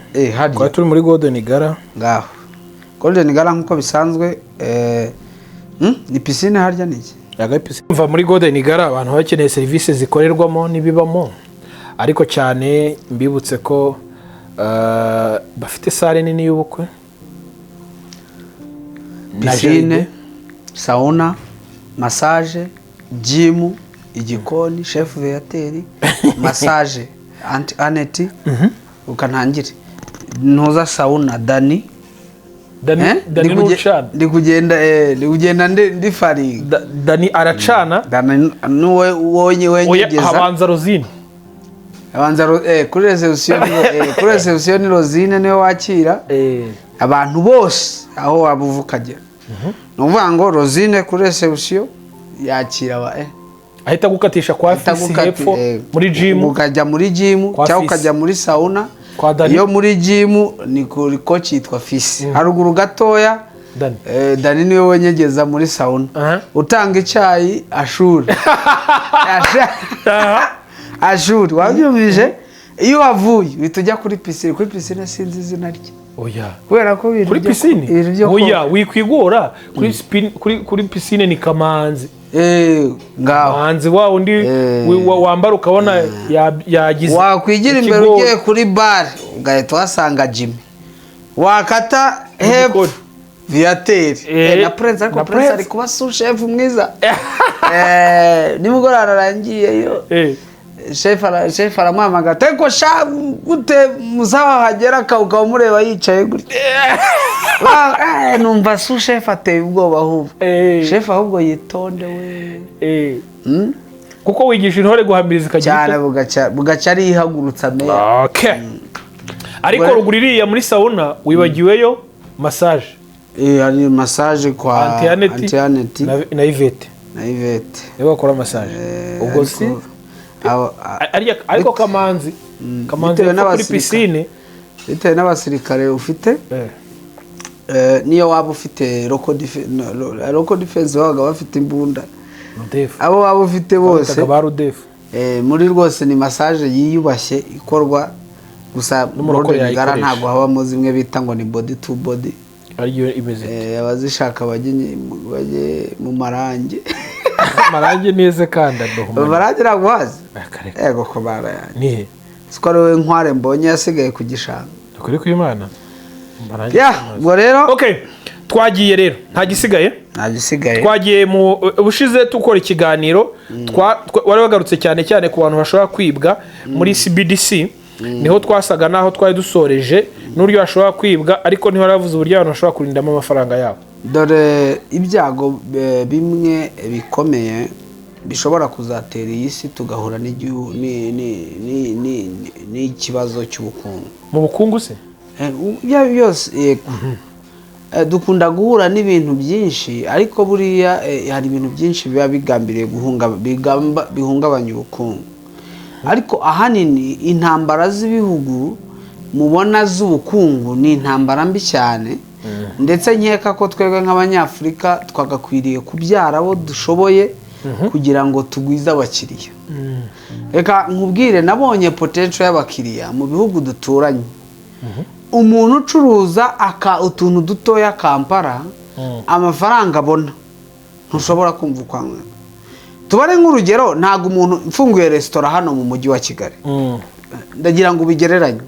Kwa turi muri Golden Gala. Ngaho Golden Gala nkuko bisanzwe ni piscine harya niki? Mva muri Golden Gala abantu bakeneye service zikorerwamo nibibamo, ariko cyane mbibutse ko bafite salle nini y'ubukwe, piscine, sauna, massage, gym, igikoni, chef veyateur, massage, aneti, ukantangire ntuza sauna Dani ndi kugenda ndi fari. Dani aracana. Dani nuwe wenyegeza. Habanza Rosine. Kuri reception ni Rosine niwe wakira abantu bose aho wabuvukagera. Nuvuga ngo Rosine kuri reception yakira ahita gukatisha kwa fisi hepfo muri gym, ukajya muri gym cyangwa ukajya muri sauna. Iyo muri gym ni kuri ko cyitwa fisi. Haruguru gatoya Dani niwe wenyegeza muri sauna. Utanga icyayi Ashuri. Ashuri wabyumvije iyo wavuye bitujya kuri piscine. Kuri piscine sinzi izina rye. Oya. Kubera ko kuri piscine. Oya wikwigora kuri piscine ni Kamanzi. Ngaho Kamanzi wa undi wambara ukabona yagize. Wakwigira imbere ugiye kuri bar ugahita wasanga Jimmy. Wakata hepfo Viateur na Prince ariko Prince ari kuba sous chef mwiza nimugora ararangiye yo chef aramwamaga teko sha gute musawa hagera kauka umureba yicaye gutya numva sous chef ateye ubwoba ahubwo chef ahubwo yitonde we kuko wigisha intore guhamiriza cyane bugaca ari ihagurutsa me okay ariko ruguririya muri sauna wibagiweyo massage ari massage kwa Antianeti na Yvette niba bakora massage ubwo si ariko kamanzi kuri piscine bitewe n'abasirikare ufite niyo waba ufite local defense wabaga bafite imbunda abo waba ufite bose muri rwose ni massage yiyubashye ikorwa gusa n'umurokore ntabwo habamo zimwe bita ngo ni body to body ariyo imeze abazishaka bajye mu marange marange neza kandi adohuma marange nagwaze yego ko bara yani siko ari nkware mbonye yasigaye ku gishanga kuri kw'Imana marange ngo rero okay twagiye rero nta gisigaye twagiye mu ubushize tukora ikiganiro wari wagarutse cyane cyane ku bantu bashobora kwibwa muri CBDC niho twasaga naho twari dusoreje n'uryo bashobora kwibwa ariko niho ravuze uburyo abantu bashobora kurindamo amafaranga yabo dore ibyago bimwe bikomeye bishobora kuzatera iyi si tugahura n'ikibazo cy'ubukungu mu bukungu se yose dukunda guhura n'ibintu byinshi ariko buriya hari ibintu byinshi biba bigambiriye bihungabanya ubukungu ariko ahanini intambara z'ibihugu mubona z'ubukungu ni intambara mbi cyane ndetse nkeka ko twebwe nk'abanyafurika twagakwiriye kubyara abo dushoboye kugira ngo tugwize abakiriya reka nkubwire nabonye potential y'abakiriya mu bihugu duturanye umuntu ucuruza utuntu dutoya Kampala amafaranga abona ntushobora kumva ukwamwe tubare nk'urugero ntago umuntu mfunguye restaurant hano mu mujyi wa Kigali ndagira ngo ubigereranye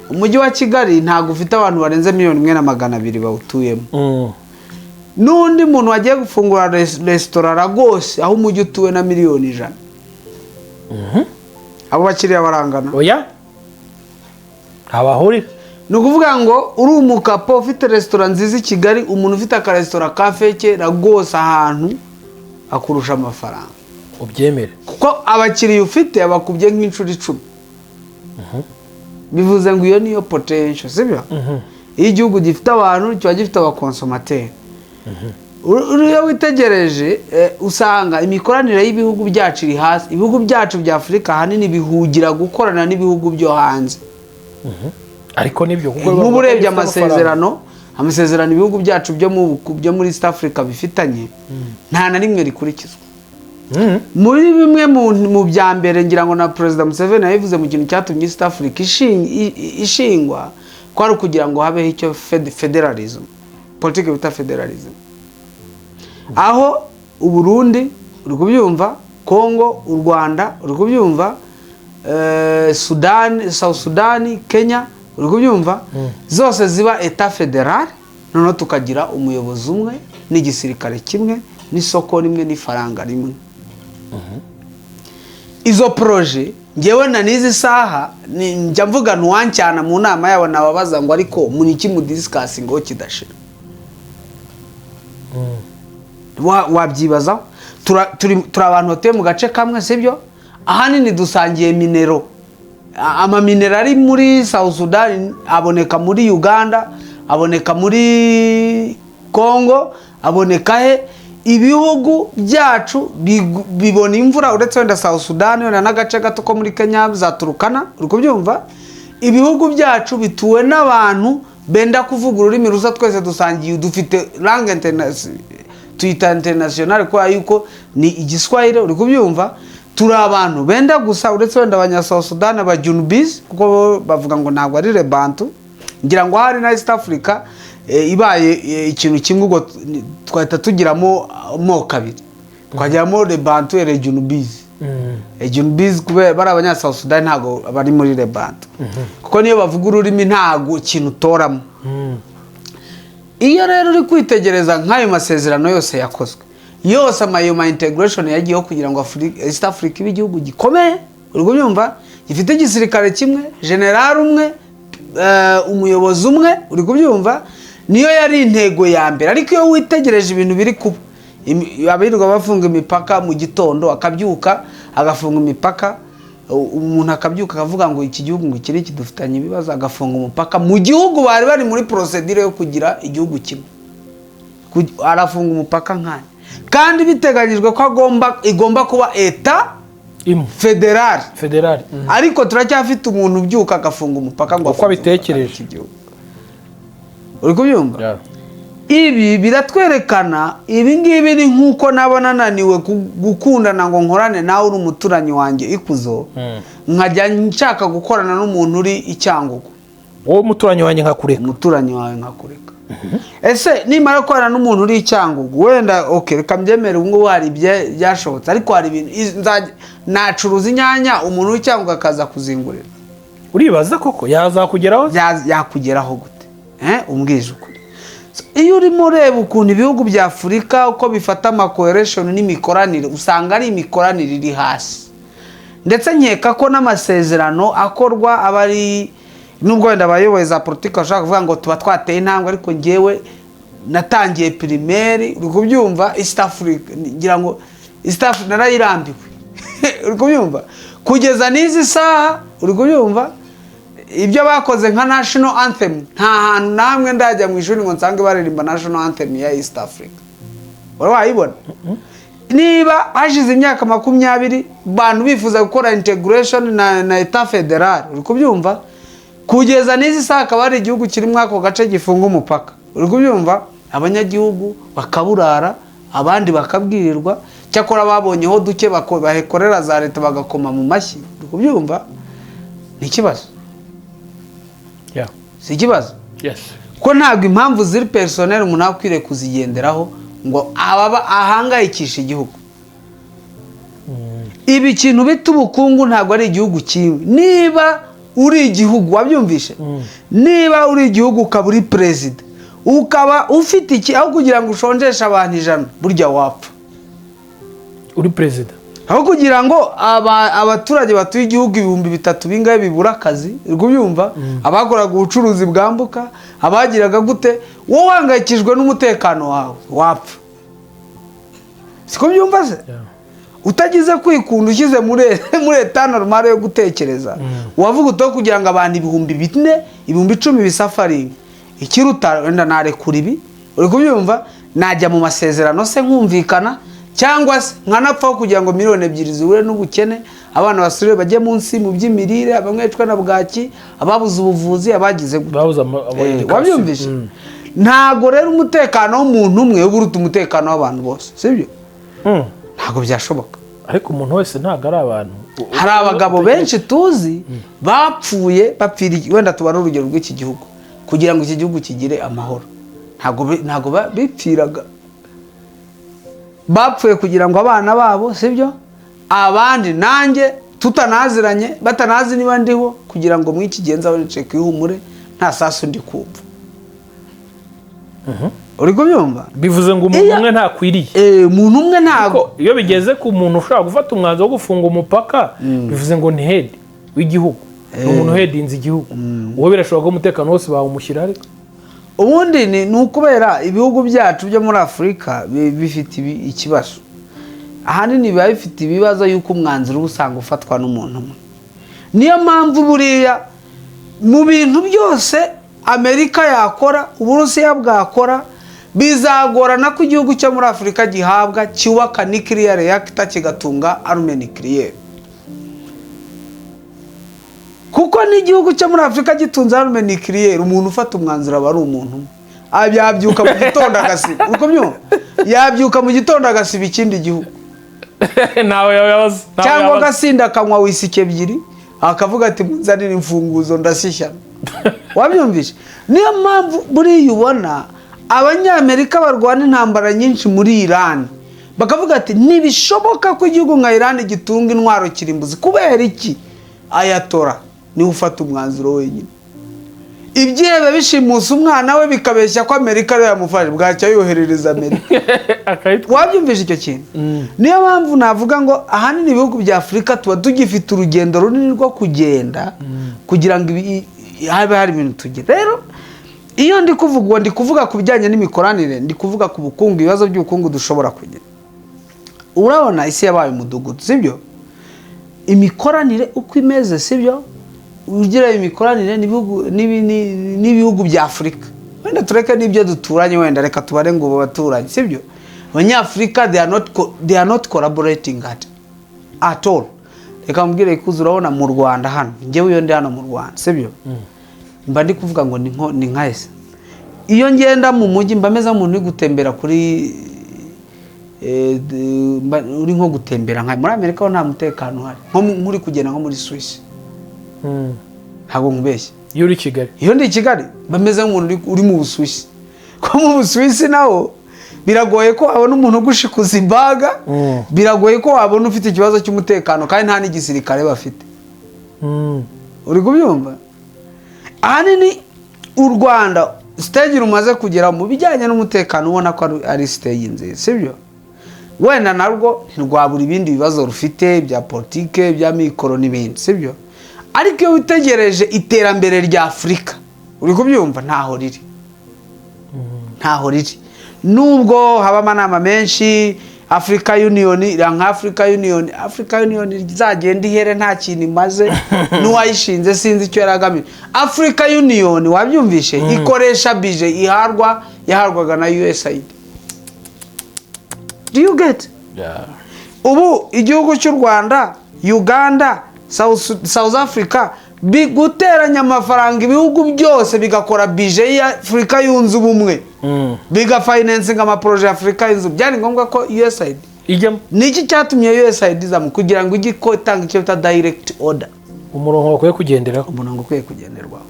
umujyi wa Kigali ntago ufite abantu barenze 1,200,000 bawutuyemo n'undi muntu wagiye gufungura restaurant rwose aho umujyi utuwe na 1,100,000 abo bakiriya barangana oya abahuri nukuvuga ngo uri umukapo ufite restaurant nziza I Kigali umuntu ufite aka restaurant kafeke ragose ahantu akurusha amafaranga ubyemere kuko abakiriya ufite abakubye nk'inshuro 10 bivuze ngo iyo niyo potential sibyo iyo igihugu gifite abantu cyo gifite abakonsomateri uriyo witegereje usanga imikoranire y'ibihugu byacu iri hasi ibihugu byacu bya Afrika hanini bihugira gukorana n'ibihugu byo hanze ariko nibyo kuko n'uburebye amasezerano ibihugu byacu byo muri East Africa bifitanye nta na rimwe rikurikizwa muri bimwe mu byambere ngira ngo na President Museveni yavuze mu kintu cyatumye East Africa ishingwa ko ari kugira ngo habeho icyo federalism politique bita federalism aho u Burundi uri kubyumva Congo u Rwanda uri kubyumva South Sudan Kenya uri kubyumva zose ziba etat federal noneho tukagira umuyobozi umwe n'igisirikare kimwe n'isoko rimwe n'ifaranga rimwe izo projet ngewe na nizi saha njya mvuga ntuwancana mu nama yabo nababaza ngo ariko muniki mu discussing ngo kidashira wabyibaza turi abantu batuye mu gace kamwe sibyo ahanini dusangiye minero amaminero ari muri South Sudan aboneka muri Uganda aboneka muri Congo aboneka he ibihugu byacu bibona imvura uretse wenda South Sudan wenda n'agace gato ko muri Kenya zaturukana uri kubyumva ibihugu byacu bituwe n'abantu benda kuvuga ururimi ruza twese dusangiye dufite langue international kwa yuko ni igiswahili uri kubyumva turi abantu benda gusa uretse wenda abanya South Sudan abajunubis kuko bavuga ngo ntabwo ari rebantu ngira ngo hari na East Africa ibaye ikintu kimwe ngo twahita tugiramo moko abiri twagiramo rebantu erejunubis ejunubis kubera bari abanya South Sudan ntago bari muri rebantu kuko niyo bavuga ururimi ntago ikintu utoramo iyo rero uri kwitegereza nk'ayo masezerano yose yakozwe yose ayo ma integration yagiyeho kugira ngo East Africa ibe igihugu gikomeye, uri kubyumva, gifite igisirikare kimwe, general umwe, umuyobozi umwe, uri kubyumva, niyo yari intego ya mbere. Ariko iyo witegereje ibintu biri kuba, abirirwa bafunga imipaka mu gitondo, akabyuka agafunga imipaka, umuntu akabyuka akavuga ngo iki gihugu ngo kiri kidufitanye ibibazo, agafunga umupaka mu gihugu bari muri procedure yo kugira igihugu kimwe, arafunga umupaka nkanya, kandi biteganyijwe ko igomba kuba eta federal. Ariko turacyafite umuntu ubyuka agafunga umupaka ngo uko abitekereje. Uri kubyumva? Ibi biratwerekana, ibi ngibi ni nkuko nabona naniwe gukundana ngo nkorane nawe uri umuturanyi wanjye ikuzo, nkajya nshaka gukorana n'umuntu uri icyangugu, wowe umuturanyi wanjye nkakureka. Umuturanyi wawe nkakureka. Ese nimara gukorana n'umuntu uri icyangugu, wenda okay reka mbyemere ubwo hari byashobotse, ariko hari ibintu nacuruza inyanya, umuntu w'icyangugu akaza kuzingurira. Uribaza koko yazakugeraho? Yakugeraho gute? Umbwije ukuri. Iyo urimo ureba ukuntu ibihugu bya Afurika uko bifata amacoheration n'imikoranire, usanga ari imikoranire iri hasi, ndetse nkeka ko n'amasezerano akorwa abari, nubwo wenda abayobozi za politiki bashaka kuvuga ngo tuba twateye intambwe, ariko ngewe natangiye primaire, uri kubyumva, East Africa ngira ngo East Africa narayirambiwe uri kubyumva, kugeza n'izi saha, uri kubyumva, ibyo bakoze nka national anthem nta hantu namwe ndajya mu ishuri ngo nsange baririmba national anthem ya East Africa. Wayibona? Niba hashize imyaka 20 bantu bifuza gukora integration na eta federal, uri kubyumva, kugeza n'izi saha akaba ari igihugu kirimo ako gace gifunga umupaka, uri kubyumva, abanyagihugu bakaburara, abandi bakabwirirwa, cyakora babonyeho duke bahekorera za leta bagakoma mu mashyi, uri kubyumva, ni ikibazo. Si ikibazo? Yes. Ko ntabwo impamvu ziri personnel umuntu akwiriye kuzigenderaho ngo ahangayikisha igihugu. Ibi kintu bita ubukungu ntabwo ari igihugu kimwe. Niba uri igihugu, wabyumvishe, niba uri igihugu ukaba uri president, ukaba ufite iki aho kugira ngo ushonjeshe abantu 100, burya wapfa. Uri president aho kugira ngo abaturage batuye igihugu 3000 bingaye bibura akazi, urwo byumva, abakoraga ubucuruzi bwambuka, abagiraga gute, wowe wangayikijwe n'umutekano wawe, wapfa. Siko byumva se? Utagize kwikunda, ushyize muri eta normal yo gutekereza, wavuga uto kugira ngo abantu 4000 10,000 bisafari, ikiruta wenda narekura ibi, uri kubyumva, najya mu masezerano se nkumvikana, cyangwa se nkanapfa kugira ngo miliyoni 2 zihure n'ubukene, abana basure bajye munsi mu by'imirire, abamwecwa na bwaki, ababuze ubuvuzi, abagize babuza wabyumvishe. Ntago rero umutekano w'umuntu umwe uburuta umutekano w'abantu bose, sibyo? Ntago byashoboka. Ariko umuntu wese ntago ari abantu. Hari abagabo benshi tuzi bapfuye bapfiriye, wenda tubara urugero rw'iki gihugu, kugira ngo iki gihugu kigire amahoro. Ntago bipfiraga, bapfuye kugira ngo abana babo, sibyo, abandi nanjye tutanaziranye, batanazi niba ndiho, kugira ngo mwikigenza abonece kwihumure nta sasu ndi kumva. Uri kubyumva? Bivuze ngo umuntu umwe ntakwiriye. Umuntu umwe ntago. Iyo bigeze ku muntu ushaka gufata umwanzuro wo gufunga umupaka, bivuze ngo ni head w'igihugu, umuntu headinze igihugu, wowe birashobora ko umutekano wose bawumushyira. Ariko ubundi ni ukubera ibihugu byacu byo muri Afurika bifite ikibazo, ahanini biba bifite ibibazo yuko umwanzuro usanga ufatwa n'umuntu umwe. Niyo mpamvu buriya mu bintu byose Amerika yakora, Uburusiya bwakora, bizagorana ko igihugu cyo muri Afurika gihabwa cyubaka nuclear reactor kigatunga arme nucleaire. Kuko n'igihugu cyo muri Afurika gitunze arme nucleaire, umuntu ufata umwanzuro aba ari umuntu. Yabyuka mu gitondo agasiba, uko byo yabyuka mu gitondo agasiba ikindi gihugu. Nawe yabaza cyangwa gasinda akanywa wisike 2 akavuga ati munzanire imfunguzo ndashyishyana. Wabyumvishe? Niyo mpamvu buri yubona abanyamerika barwana intambara nyinshi muri Iran, bakavuga ati nibishoboka ko igihugu nka Iran gitunga intwaro kirimbuzi. Kubera iki? Ayatollah ni ufata umwanzuro wenyine. ibyihebe bishimusa umwana we bikabeshya ko Amerika ariyo yamufashe bwacya yoherereza Amerika. Wabyumvise icyo kintu? Niyo mpamvu navuga ngo ahanini ibihugu bya Afurika tuba tugifite urugendo runini rwo kugenda kugira ngo habe hari ibintu tugira. Rero iyo ndi kuvuga ku bijyanye n'imikoranire, ndi kuvuga ku bukungu, ibibazo by'ubukungu dushobora kugira. Urabona isi yabaye umudugudu, sibyo? Imikoranire uko imeze, sibyo? Ugira imikoranire n'ibihugu bya Afurika. Wenda tureke n'ibyo duturanye, wenda reka tubare ngo baturanye, sibyo? Abanyafurika they are not collaborating at all. Reka mbwire ikuzo, urabona mu Rwanda hano, njyewe iyo ndi hano mu Rwanda, sibyo? Mba ndi kuvuga ngo ni nkahise. Iyo ngenda mu mujyi mba meze nk'umuntu uri gutembera kuri uri nko gutembera nka muri Amerika, ho nta mutekano uhari, nko muri kugenda nko muri Swiss. Ntabwo nkubeshye. Iyo uri Kigali, iyo ndi Kigali bameze nk'umuntu uri mu Busuwisi. Ko mu Busuwisi naho biragoye ko wabona umuntu ugushikuza imbaga, biragoye ko wabona ufite ikibazo cy'umutekano kandi nta n'igisirikare bafite. Uri kubyumva? Ahanini u Rwanda stage rumaze kugera mu bijyanye n'umutekano, ubona ko ari stage nziza, sibyo? Wenda narwo ntirwabura ibindi bibazo rufite bya politike, bya mikoro n'ibindi, sibyo? Ariko iyo witegereje iterambere rya Afurika, uri kubyumva, ntaho riri. Ntaho riri. Nubwo haba amanama menshi, Africa Union, Africa Union izagenda ihere nta kintu imaze, n'uwayishinze sinzi icyo yaragamije. Africa Union wabyumvishe ikoresha budget yaharwaga na USAID. Do you get? Yeah. Ubu igihugu cy'u Rwanda, Uganda, South Africa guteranya amafaranga ibihugu byose bigakora budget ya Afrika yunze ubumwe, biga financing amaproje ya Afrika yunze. Byari ngombwa ko USAID ijyamo. Niki cyatumye USAID zamu kugira ngo igi ko itanga icyo bita direct order, umurongo wakwiye kugenderaho, umurongo ukwiye kugenderwaho.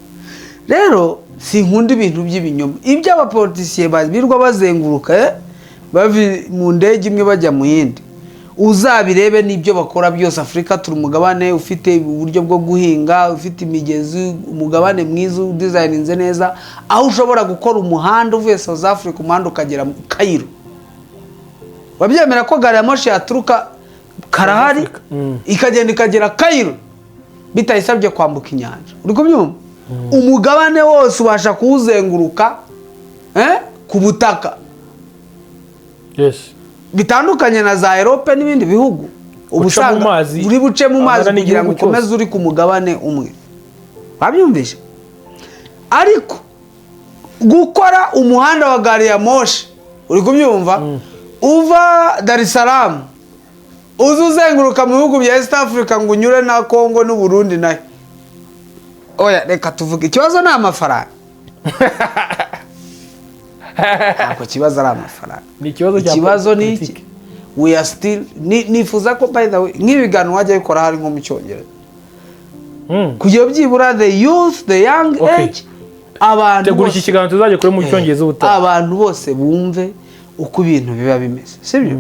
Rero si nkunda ibintu by'ibinyoma ibyo abapoliticiye birwa bazenguruka bavi mu ndege imwe bajya mu yindi. Uzabirebe n'ibyo bakora byose. Afrika turi umugabane ufite uburyo bwo guhinga, ufite imigezi, umugabane mwiza designinze neza, aho ushobora gukora umuhanda uvuye South Africa umuhanda ukagera mu Cairo. Wabyemera ko gari ya moshi yaturuka Karahari ikagera Cairo bitayisabye kwambuka inyanja? Uri kubyumva? Umugabane wose ubasha kuwuzenguruka ku butaka. Yes. Bitandukanye na za Europe n'ibindi bihugu, ubusanga uri buce mu mazi kugira ngo ukomeze uri ku mugabane umwe. Babyumvishe? Ariko gukora umuhanda wa gari ya moshi, uri kubyumva, uva Dar es Salaam uzuzenguruka mu bihugu bya East Africa ngo unyure na Congo n'u Burundi nayo. Oya reka tuvuge ikibazo na amafaranga. Ako kibazo ari amafaranga. Ni ikibazo ni iki? We are still nifuza ko by the way nk'ibigano wajya bikora hari nko mu Cyongereza. Kugira byibura the youth, the young age, abantu tegura iki kiganiro tuzajya kure mu Cyongereza ubutaha. Abantu bose bumve uko ibintu biba bimeze, sibyo?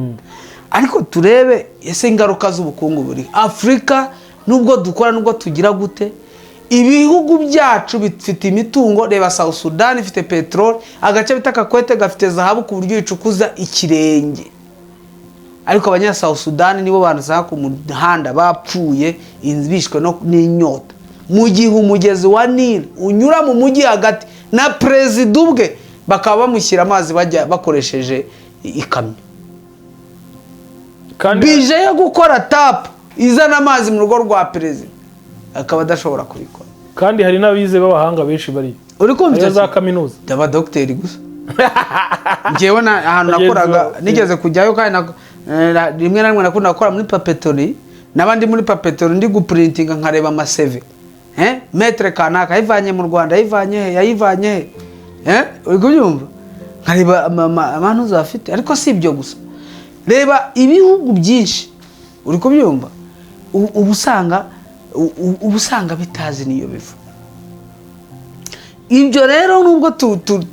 Ariko turebe ese ingaruka z'ubukungu buri Afrika, nubwo dukora nubwo tugira gute, ibihugu byacu bifite imitungo. Reba South Sudan ifite petrol, agace bitaka Kwete gafite zahabu ku buryo icukuza ikirenge. Ariko abanya South Sudan nibo bantu ku muhanda bapfuye inzibishwe no n'inyota. Mu gihe umugezi wa Nile unyura mu mujyi hagati na president ubwe bakaba bamushyira amazi bajya bakoresheje ikamyo. Bije yo gukora tap izana amazi mu rugo rwa president akaba adashobora kubikora. Kandi hari n'abize b'abahanga benshi bari. Uri kumva za kaminuza daba docteur gusa. Ngewe ahantu nakoraga nigeze kujyayo kandi rimwe na rimwe nakunda gukora muri papeterie, nabandi muri papeterie ndi guprintinga nkareba ama CV. Maître kanaka yivanye mu Rwanda, yayivanye uri kubyumva, nkareba abantu zafite. Ariko si ibyo gusa, reba ibihugu byinshi, uri kubyumva, ubusanga bitazi niyo biva. Ibyo rero nubwo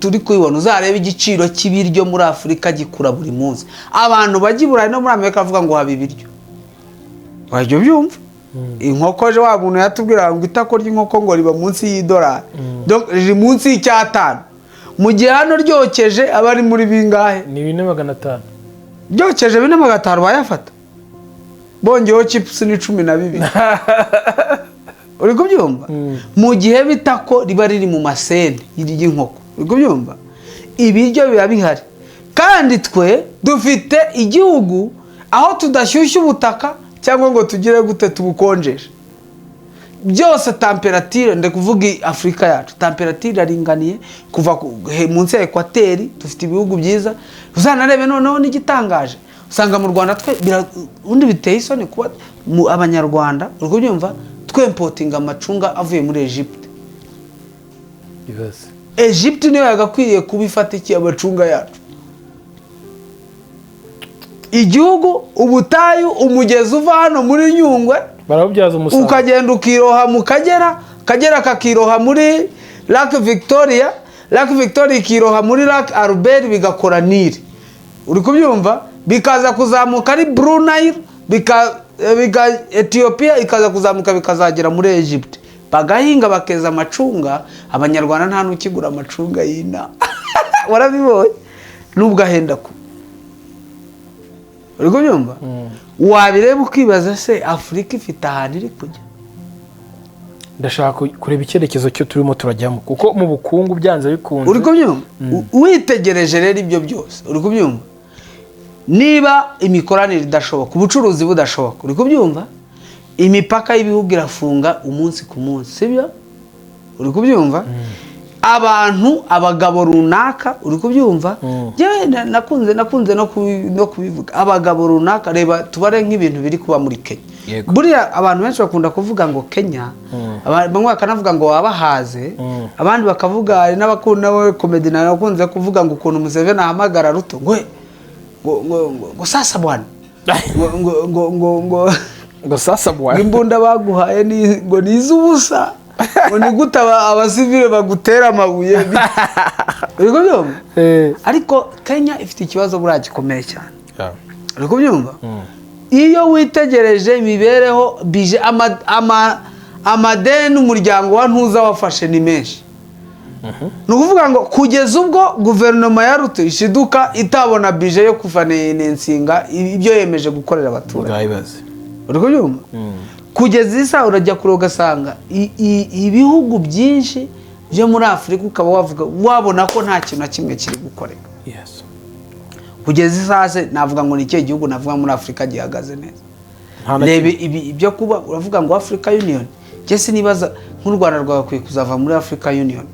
turi kubibona, uzareba igiciro cy'ibiryo muri Afrika gikura buri munsi. Abantu bajya i Burayi no muri Amerika bavuga ngo haba ibiryo. Wajya byumva inkoko je wa muntu yatubwira ngo itako ry'inkoko ngo riba munsi y'idolari donc riri munsi y'icyatanu mu gihe hano ryokeje abari muri bingahe ni 4,500 ryokeje 4,500 bayafata bongeyeho chips ni 12 uri kubyumva mu gihe bitako riba riri mu masene y'inkoko uri kubyumva ibiryo biba bihari kandi twe dufite igihugu aho tudashyushya ubutaka cyangwa ngo tugire gute tubukonjesha byose temperature ndakuvuga Afrika yacu temperature aringaniye kuva munsi ya equateur dufite ibihugu byiza uzanarebe noneho n'igitangaje usanga mu Rwanda twe undi biteye isoni kuba abanyarwanda uri kubyumva twe importing amacunga avuye muri Egypte Egypte niyo yagakwiriye kubifata iki amacunga yacu igihugu ubutayu umugezi uva hano muri Nyungwe barabubyaza umusaruro ukagenda ukiroha mu Kagera kakiroha muri Lake Victoria ikiroha muri Lake Albert bigakora Nile uri kubyumva bikaza kuzamuka ari Brunei Ethiopia ikaza kuzamuka bikazagera muri Egypt bagahinga bakeza amacunga abanyarwanda nta nukigura amacunga yina warabibonye nubwo ahenda ku uri kubyumva wabireba ukibaza se Afrika ifite ahantu iri kujya ndashaka kureba icyerekezo cyo turimo turajyamo kuko mu bukungu byanze bikunze uri kubyumva witegereje rero ibyo byose uri kubyumva niba imikoranire idashoboka ubucuruzi budashoboka uri kubyumva imipaka y'ibihugu irafunga umunsi ku munsi sibyo uri kubyumva abantu abagabo runaka uri kubyumva je nakunze no kubivuga abagabo runaka reba tubare nk'ibintu biri kuba muri Kenya buriya abantu benshi bakunda kuvuga ngo Kenya bamwe bakanavuga ngo wabahaze abandi bakavuga ari n'abakunda nawe comedy nakunze kuvuga ngo ukuntu Museveni ahamagara Ruto ngo sasa bwana ngo sasa bwana imbunda baguhaye ngo nizubusa ngo niguta abasivile bagutera amabuye uri kubyumva ariko Kenya ifite ikibazo burya gikomeye cyane uri kubyumva iyo witegereje imibereho bije amadeni umuryango wa ntuza wafashe ni menshi nukuvuga ngo kugeza ubwo guverinoma ya Ruto ishiduka itabona bije yo kufanensinga ibyo yemeje gukorera abaturage uri kubyumva kugeza isa urajya kurogasanga ibihugu byinshi byo muri Afrika ukaba wabona ko nta kintu na kimwe kiri gukoreka kugeza isase navuga ngo ni ikihe gihugu navuga muri Afrika gihagaze neza rebe ibyo kuba uravuga ngo Africa Union cyese nibaza nk'u Rwanda rwakwiye kuzava muri Africa Union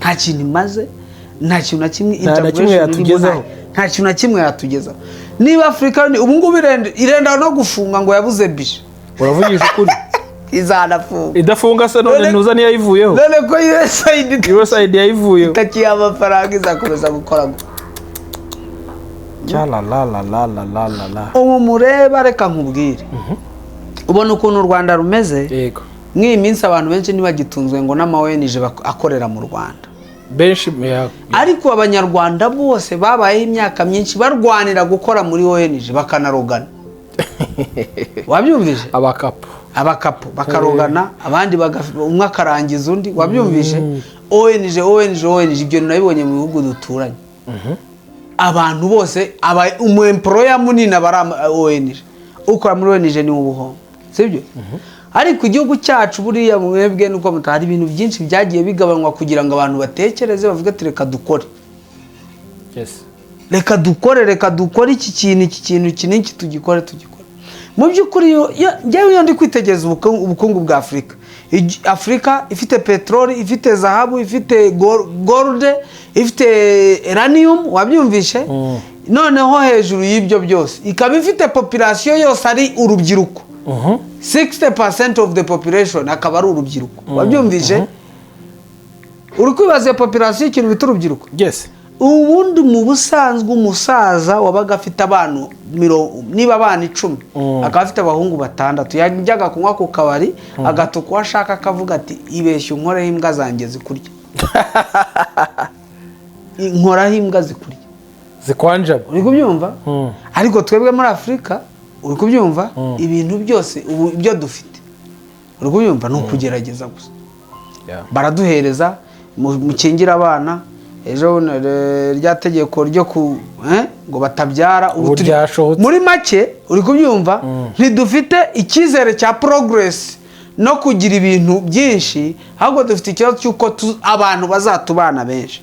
nta kintu imaze nta kintu na kimwe yatugezaho nta kintu na kimwe yatugezaho niba Africa ubu ngubu irenda no gufunga ngo yabuze bishe uravugisha ukuri izanafunga idafunga se none ntuza niyo yayivuyeho none ko USAID yayivuyeho itakiye amafaranga izakomeza gukora ubu mureba reka nkubwire ubona ukuntu u Rwanda rumeze yego nk'iyi minsi abantu benshi ntibagitunzwe ngo n'amawenije akorera mu Rwanda benshi ariko abanyarwanda bose babayeho imyaka myinshi barwanira gukora muri ONG bakanarogana wabyumvise abakapu bakarogana abandi umwe akarangiza undi wabyumvise ONG ibyo nabibonye mu bihugu duturanye abantu bose umu employer munini abari ONG ukora muri ONG ni ubuhombo sibyo ariko igihugu cyacu buriya mwebwe nuko mutari ibintu byinshi byagiye bigabanywa kugira ngo abantu batekereze bavuga ati reka dukore reka dukore iki kintu n'iki tugikore mu by'ukuri njyewe ndi kwitegereza ubukungu bwa Afrika Afrika ifite peteroli ifite zahabu ifite gold ifite uranium wabyumvishe noneho hejuru y'ibyo byose ikaba ifite population yose ari urubyiruko 60% of the population akaba ari urubyiruko wabyumvishe uri kwibaza population ikintu bita urubyiruko ubundi mu busanzwe umusaza wabaga afite abantu niba abana 10 akaba afite abahungu 6 yajyaga kunywa ku kabari agatuka ashaka akavuga ati ibeshye unkoreho imbwa zanjye zikurya inkoraho imbwa zikurya zikwanja uri kubyumva ariko twebwe muri Afrika uri kubyumva ibintu byose ubu ibyo dufite uri kubyumva ni ukugerageza gusa baraduhereza mukingira abana ejo rya tegeko ryo ngo batabyara muri make uri kubyumva ntidufite icyizere cya progress no kugira ibintu byinshi ahubwo dufite ikibazo cy'uko abantu bazatubana benshi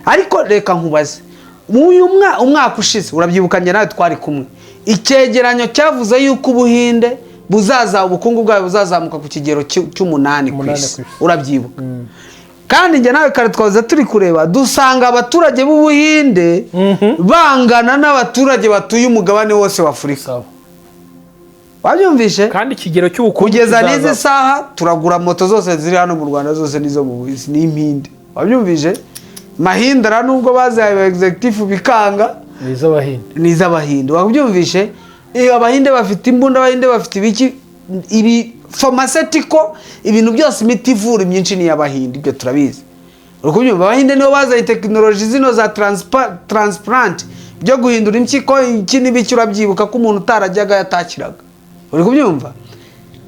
ariko reka nkubaze uyu umwaka ushize urabyibuka njye nawe twari kumwe icyegeranyo cyavuze yuko ubuhinde ubukungu bwawe buzazamuka ku kigero cy'8 ku isi urabyibuka kandi njye nawe kare twaza turi kureba dusanga abaturage b'ubuhinde bangana n'abaturage batuye umugabane wose wa Afurika wabyumvishe kandi ikigero cy'ubukungu kugeza n'izi saha turagura moto zose ziri hano mu Rwanda zose nizo mu Buhinde n'impinde wabyumvishe Mahindra nubwo bazaye executive bikanga n'iz'abahinde wabyumvishe abahinde bafite imbunda abahinde bafite ibiki ibi pharmaceutical ibintu byose imiti ivura myinshi ni y'abahinde ibyo turabizi urukubyumva abahinde nibo bazaye technology zino za transplant byo guhindura impyiko iki n'ibiki urabyibuka ko umuntu utarajyaga yatakiraga uri kubyumva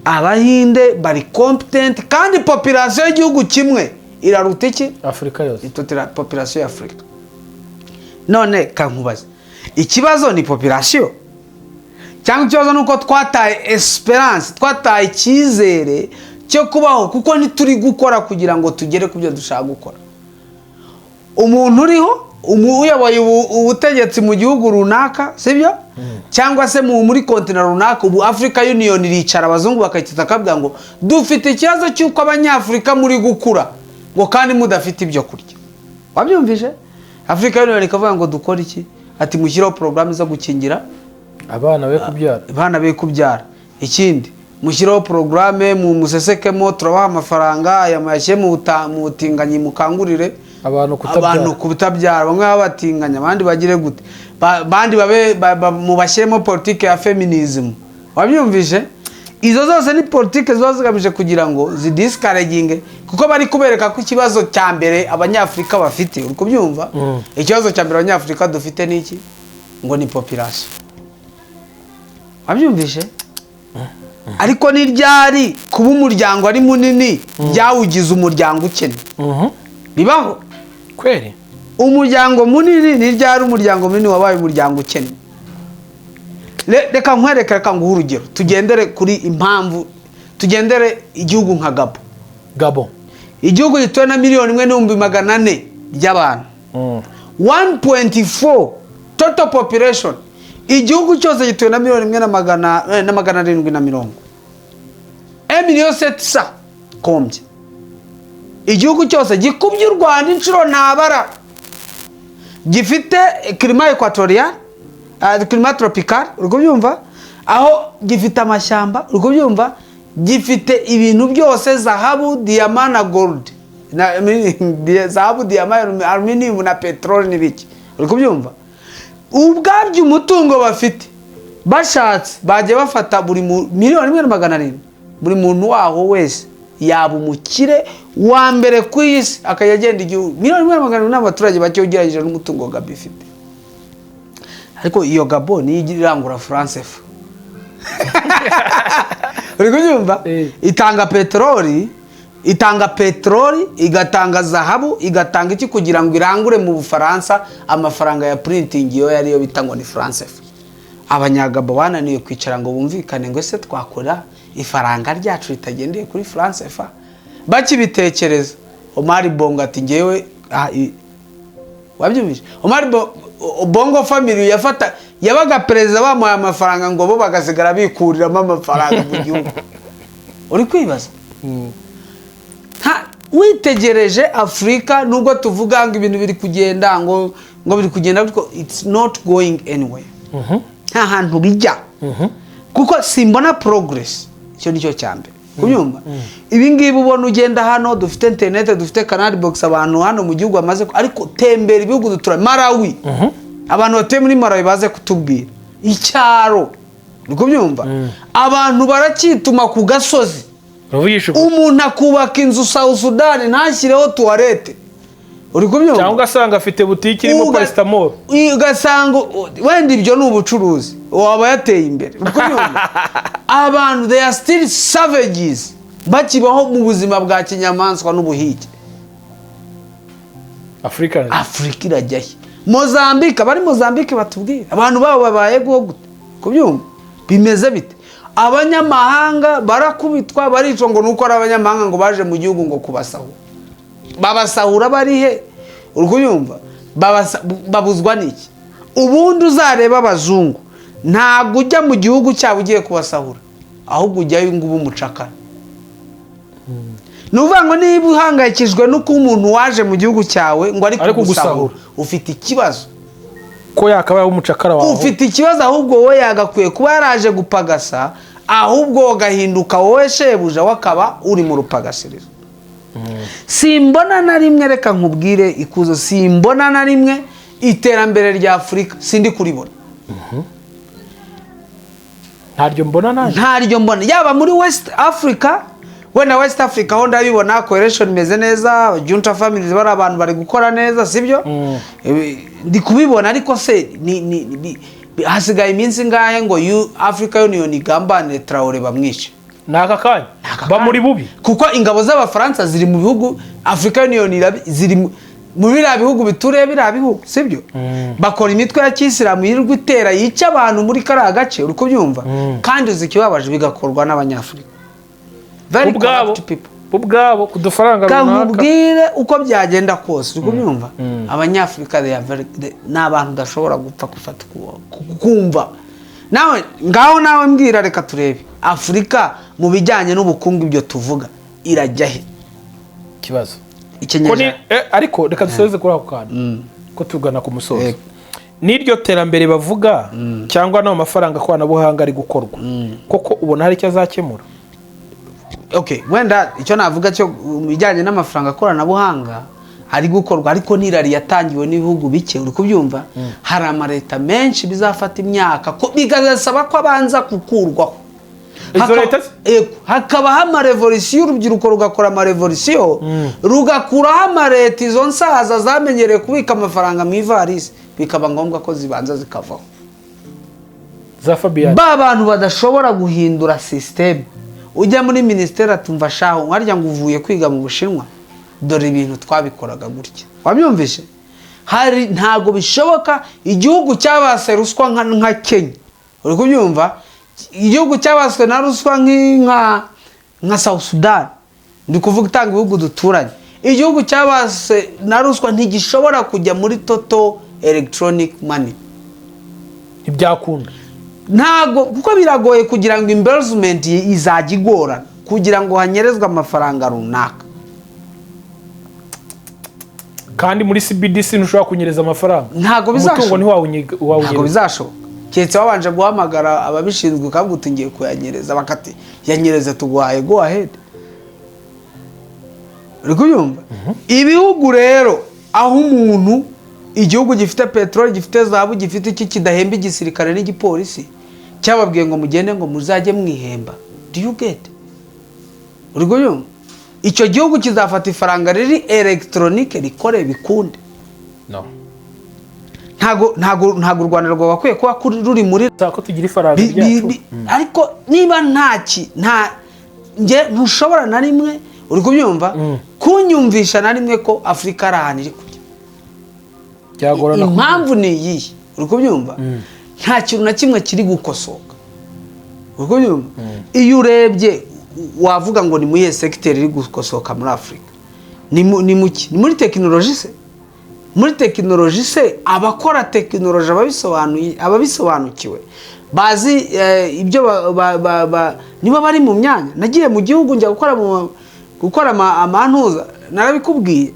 abahinde bari competent kandi population y'igihugu kimwe iraruta iki Afrika yose itotera population ya Afrika none kankubaza ikibazo ni population cyangwa ikibazo nuko twataye esperance twataye icyizere cyo kubaho kuko ntituri gukora kugira ngo tugere ku byo dushaka gukora umuntu uriho uyoboye ubutegetsi mu gihugu runaka sibyo cyangwa se muri kontinent runaka ubu Africa Union iricara abazungu bakayita kabwa ngo dufite ikibazo cy'uko abanyafrika muri gukura ngo kandi mudafite ibyo kurya wabyumvise Africa Union ikavuga ngo dukora iki ati mushyiraho program zo gukingira abana be kubyara ikindi mushyiraho programme mu musesekemo turabaha amafaranga aya mayashye mu butinganyi mukangurire abantu kutabyara bamwe babatinganya abandi bagire gute bandi babe mu bashyiremo politique ya feminism wabyumvise izo zose ni politique ziba zigamije kugira ngo zidiscouraging kuko bari kubereka ko ikibazo cya mbere abanyafrika bafite uri kubyumva ikibazo cya mbere abanyafrika dufite ni iki ngo ni population wabyumvishe ariko ni ryari kuba umuryango ari munini byawugize umuryango ukene bibaho kweri umuryango munini ni ryari umuryango munini wabaye umuryango ukene reka nkwereka reka nguhe urugero tugendere kuri impamvu tugendere igihugu nka Gabo igihugu gituwe na 1,400,000 by'abantu 1.4 total population igihugu cyose gituwe na 1,770 1,700,000 kombye igihugu cyose gikubye u Rwanda inshuro ntabara gifite climat equatorial climat tropical uriko byumva aho gifite amashyamba uriko byumva gifite ibintu byose zahabu diamant na gold na zahabu diamant aluminium na petrol n'ibiki uriko byumva ubwabyo umutungo bafite bashatse baje bafata buri 1,700,000 buri muntu waho wese yaba umukire wa mbere ku isi akayagenda igihugu 1,700,000 n'abaturage bake ugeragije n'umutungo Gabo ifite ariko iyo Gabo ni irangura France F uri kubyumva itanga petroli igatanga zahabu igatanga iki kugira ngo irangure mu Bufaransa amafaranga ya printing yo yariyo bitangwa ni France F abanyagabo bananiye kwicara ngo bumvikane ngo ese twakora ifaranga ryacu ritagendeye kuri France F bakibitekereza Omar Bongo ati ngewe wabyumvise Omar Bongo family yabaga perezida bamuhaye amafaranga ngo bo bagasigara bikuriramo amafaranga mu gihugu uri kwibaza witegereje Afrika nubwo tuvuga ngo ibintu biri kugenda ngo biri kugenda ariko it's not going anywhere nta hantu bijya kuko simbona progress cyo nicyo cyambe kubyumva ibi ngibi ubona ugenda hano dufite internet dufite canal box abantu hano mu gihugu amaze ariko tembera ibihugu dutura Malawi abantu batuye muri Malawi baze kutubwira icyaro niko byumva abantu barakituma ku gasozi umuntu akubaka inzu South Sudan ntashyireho toilette uri kubyumva cyangwa ugasanga afite butiki irimo paracetamol ugasanga wenda ibyo ni ubucuruzi waba yateye imbere uko nyumva abantu they are still savages bakibaho mu buzima bwa kinyamaswa n'ubuhige. Afrika irajyahe Mozambique bari Mozambique batubwira abantu babo babaye gute kubyumva bimeze bite abanyamahanga barakubitwa baricwa ngo nuko ari abanyamahanga ngo baje mu gihugu ngo kubasahura babasahura bari he urukuyumva babuzwa niki ubundi uzareba abazungu ntago ujya mu gihugu cyabo ugiye kubasahura ahubwo ujyayo ngubu umucakara nuvuga ngo niba uhangayikijwe nuko umuntu waje mu gihugu cyawe ngo ari kugusahura ufite ikibazo ko yakabaye umucakara wawe ufite ikibazo ahubwo wowe yagakwiye kuba yaraje gupagasa ahubwo gahinduka wowe shebuja wakaba uri mu rupagasirizo. Simbona na rimwe reka nkubwire ikuzo simbona na rimwe iterambere rya Afrika sindi kuribona. Ntaryo mbona yaba muri West Africa wenda West Africa ho ndabibona coalition imeze neza junta families bari abantu bari gukora neza sibyo ndi kubibona ariko se hasigaye iminsi ngahe ngo Africa Union igambane Traoré bamwice naka kanya ba muri bubi kuko ingabo z'abafaransa ziri mu bihugu Africa Union ziri mu biriya bihugu bitureye biriya bihugu sibyo bakora imitwe ya kisilamu yirirwa itera yica abantu muri kariya gace uri kubyumva kandi uzikibabaje bigakorwa n'abanyafurika very corrupt people ubwabo kudufaranga runaka kamubwire uko byagenda kose uri kubyumva abanyafurika n'abantu udashobora gupfa gufata kumva nawe ngaho nawe mbwira reka turebe Afrika mu bijyanye n'ubukungu ibyo tuvuga irajya he kibazo ikenyeje ariko reka dusoze kuri ako kantu ko tugana ku musozo n'iryo terambere bavuga cyangwa no mafaranga kwanabuhanga ari gukorwa koko ubona hari icyo azakemura. Okay wenda icyo navuga cyo bijyanye n'amafaranga koranabuhanga ari gukorwa ariko nirari yatangiwe n'ibihugu bike uri kubyumva hari amareta menshi bizafata imyaka ko bigazasaba ko abanza kukurwaho hakaba ama revolution urubyiruko rugakora ama revolution rugakuraho amareta izo nsaza zamenyereye kubika amafaranga mu ivarisi bikaba ngombwa ko zibanza zikavaho za Fabian ba bantu badashobora guhindura system ujya muri ministeri atumva shaho nkarya ngo uvuye kwiga mu Bushinwa dore ibintu twabikoraga gutya wabyumvishe hari ntago bishoboka igihugu cyabase ruswa nka Kenya uri kubyumva igihugu cyabaswe na ruswa nka South Sudan ndi kuvuga itanga ibihugu duturanye igihugu cyabase na ruswa ntigishobora kujya muri total electronic money ibyakunda ntago kuko biragoye kugira ngo embezzlement izagigora kugira ngo hanyerezwe amafaranga runaka kandi muri CBDC ntushobora kunyereza amafaranga ntago bizashoboka ntago bizashoboka cyetse wabanje guhamagara ababishinzwe kavuga ngiye kuyanyereza bakati yanyereza tuguhaye go ahead uri kuyumva ibihugu rero aho umuntu igihugu gifite petrol gifite zahabu gifite iki kidahemba igisirikare n'igipolisi cyababwiye ngo mugende ngo muzajye mwihemba do you get uri kuyumva icyo gihugu kizafata ifaranga riri electronique rikore bikunde no ntago u Rwanda rwabakwiye kuba ruri muri ko tugira ifaranga ryacu ariko niba nge ntushobora na rimwe uri kubyumva kunyumvisha na rimwe ko Afrika ari ahantu iri kujya byagorana impamvu ni iyi uri kubyumva nta kintu na kimwe kiri gukosoka uri kubyumva iyo urebye wavuga ngo ni muye secteur iri gukosoka muri Afrika ni muri technology se muri technology se abakora technology ababisobanukiwe bazi ibyo niba bari mu myanya nagiye mu gihugu njya gukora amantuza narabikubwiye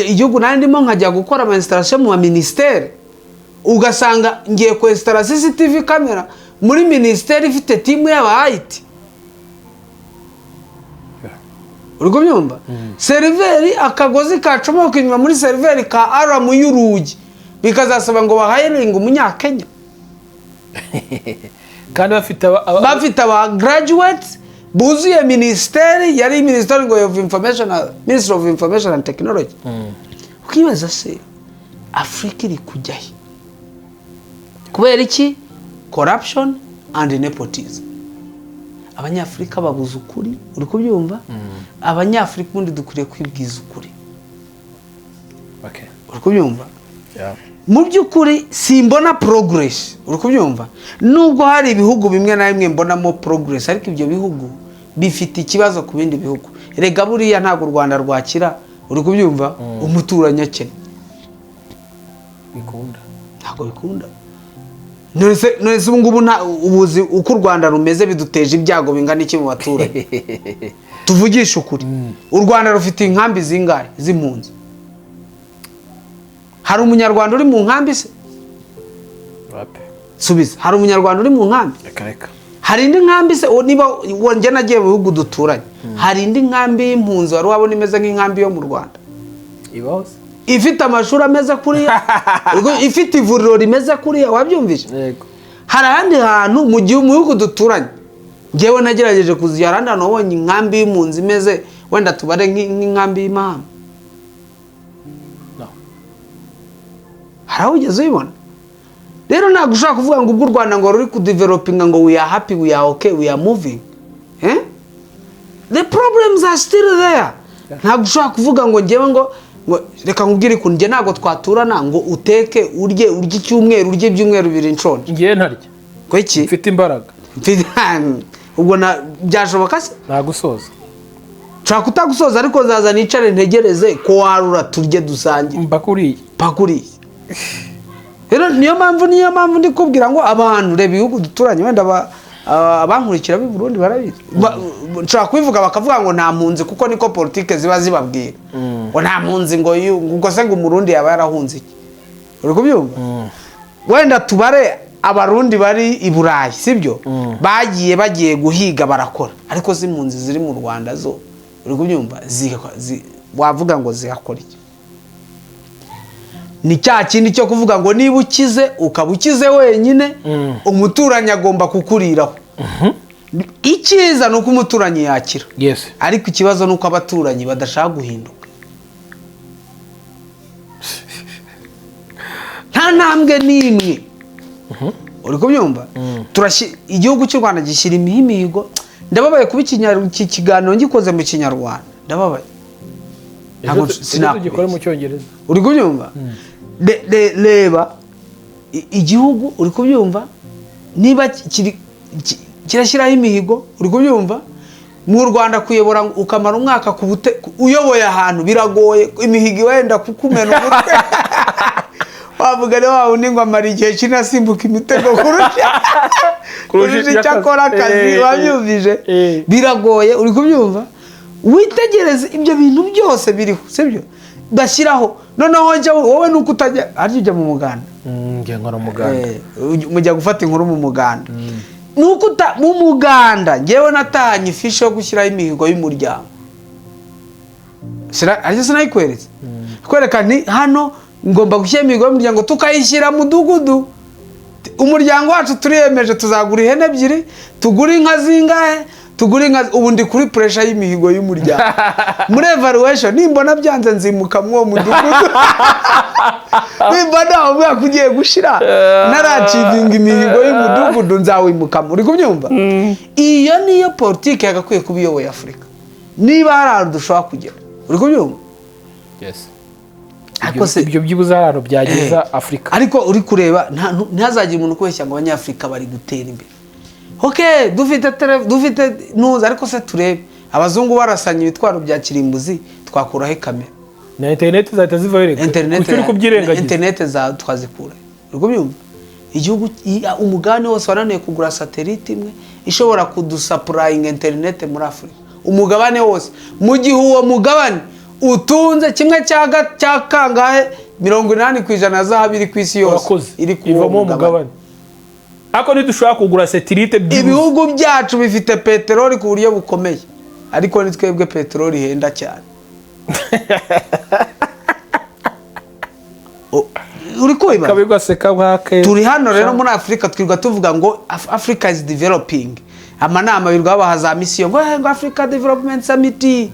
igihugu nari ndimo nkajya gukora ama installation mu ministere ugasanga ngiye ku installa CCTV camera muri ministere ifite team y'aba IT urwo byumva serveri akagozi kacomoka inyuma muri serveri ka alarm y'urugi bikazasaba ngo bahiringa umunyakenya kandi bafite aba graduates buzuye ministeri yari ministry of information Ministry of Information and Technology ukibaza se Afrika iri kujyahe kubera iki corruption and nepotism. Abanyafurika babuze ukuri, uri kubyumva? Abanyafurika ubundi dukwiriye kwibwiza ukuri. Okay. Uri kubyumva? Yeah. Mu by'ukuri simbona progress, uri kubyumva? Nubwo hari ibihugu bimwe na bimwe mbonamo progress, ariko ibyo bihugu bifite ikibazo ku bindi bihugu. Erega buriya ntabwo u Rwanda rwakira, uri kubyumva? Umuturanyi akene. Bikunda. Ntabwo bikunda. None ubu ngubu ubuzi uko u Rwanda rumeze biduteje ibyago bingana iki mu baturage. Tuvugisha ukuri. U Rwanda rufite inkambi zingahe z'impunzi? Hari umunyarwanda uri mu nkambi se? Wapi? Subiza. Hari umunyarwanda uri mu nkambi? Reka. Hari indi nkambi se niba wonge nagiye mu bihugu duturanye. Hari indi nkambi y'impunzi wari wabona imeze nk'inkambi yo mu Rwanda? Ibose. Ifite amashuri ameze kuriya, ifite ivuriro rimeze kuriya, wabyumvise? Yego. Hari ahandi hantu mu bihugu duturanye. Ngewe nagerageje kuziyara ahandi hantu wabonye inkambi y'impunzi imeze wenda tubare nk'inkambi y'Imahama. No. Hari aho ugeze ubibona? Rero ntabwo ushaka kuvuga ngo ubwo u Rwanda ngo ruri kudevelopinga ngo we are happy, we are okay, we are moving. The problems are still there. Ntabwo ushaka kuvuga ngo ngewe ngo reka nkubwire ko nge ntabwo twaturana ngo uteke urye icyumweru urye ibyumweru bibiri nshonje. Ngiye ntarya. Ko iki? Mfite imbaraga. Ubwo byashoboka se? Nagusoza. Nshaka kutagusoza ariko zaza nicare ntegereze ko warura turye dusange. Pakuriye. Rero niyo mpamvu ndikubwira ngo abantu reba ibihugu duturanye wenda abankurikira b'i Burundi barabizi. Nshaka kubivuga bakavuga ngo nta mpunzi kuko niko politike ziba zibabwira. Ngo nta mpunzi ngo ubwo se ngo umurundi yaba yarahunze iki? Uri kubyumva? Wenda tubare abarundi bari i Burayi sibyo? Bagiye guhiga barakora. Ariko z'impunzi ziri mu Rwanda zo uri kubyumva wavuga ngo zihakora iki? Ni cya kindi cyo kuvuga ngo niba ukize ukaba ukize wenyine umuturanyi agomba kukuriraho. Icyiza nuko umuturanyi yakira. Yes. Ariko ikibazo nuko abaturanyi badashaka guhinduka. Nta ntambwe n'imwe. Uri kubyumva? Igihugu cy'u Rwanda gishyira imihigo. Ndababaye kuba ikiganiro ngikoze mu Kinyarwanda. Ndababaye. Ntabwo sinakora mu Cyongereza. Uri kubyumva? Reba igihugu uri kubyumva niba kirashyiraho imihigo uri kubyumva mu Rwanda kuyobora ukamara umwaka uyoboye ahantu biragoye imihigo wenda kukumena umutwe wavuga rero wawe ni ngo amara igihe kinasimbuka imitego kurusha icyo akora akazi wabyumvije biragoye uri kubyumva witegereze ibyo bintu byose biriho sibyo bashyiraho noneho wowe nuko utajya aryo ujya mu muganda ngiye nkora umuganda mujya gufata inkuru mu muganda nuko mu muganda ngewe natanye ifishe yo gushyiraho imihigo y'umuryango ariko sinayikweretse kwereka ni hano ngomba gushyira imihigo y'umuryango tukayishyira mu mudugudu umuryango wacu turiyemeje tuzagura ihene ebyiri tugura inka zingahe tugura inka ubundi kuri pressure y'imihigo y'umuryango muri evaluation nimbona byanze nzimuka mwo mudugudu nimbona ubu kugiye gushira narachivinga imihigo y'umudugudu nzawimuka muri kubyumva iyo niyo politike yagakwiye kubiyoboye Afrika niba hari dushobora kugera uri kubyumva yes ariko se ibyo by'ubuzarano byageza Afrika ariko uri kureba ntazagira umuntu kweshya ngo abanyafrika bari gutera imbere. Okay, dufite nuza ariko se turebe abazungu barasanye ibitwaro bya kirimbuzi twakuraho kamera na internet zahita zivaho reka ukiri kubyirengagiza internet za twazikura urwo byumva igihugu umugane wose wananiye kugura satellite imwe ishobora kudusupplying internet muri Afrika umugabane wose mu gihe uwo mugabane utunze kimwe cya kangahe 80% zahabiri ku isi yose iri kuva mu mugabane ako nidushobora kugura satellite ibihugu byacu bifite peteroli ku buryo bukomeye ariko ni twebwe peteroli henda cyane uri kubiba kabigwaseka bwake turi hano rero muri Afrika twirwa tuvuga ngo Africa is developing amanama birwa bahaza mission ngo Africa Development Summit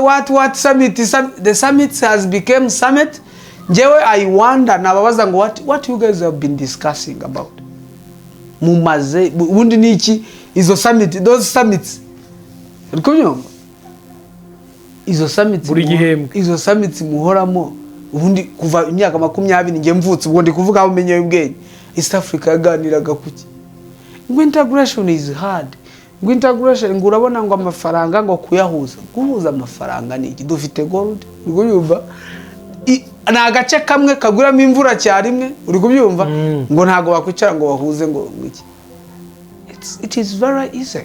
what summit the summit has become summit njyewe I wonder nababaza ngo what you guys have been discussing about mumaze ubundi niki izo those summits ariko nyuma izo summits buri gihembwe izo summits muhoramo ubundi kuva imyaka 20 ngiye mvutse ubwo ndi kuvuga aho menye ubwenge East Africa yaganiraga kuki ngo integration is hard ngo integration ngo urabona ngo amafaranga ngo kuyahuza guhuza amafaranga ni iki dufite gold uri kubyumva na gace kamwe kaguramo imvura cyarimwe uri kubyumva ngo ntago bakwicara ngo bahuze ngo iki it is very easy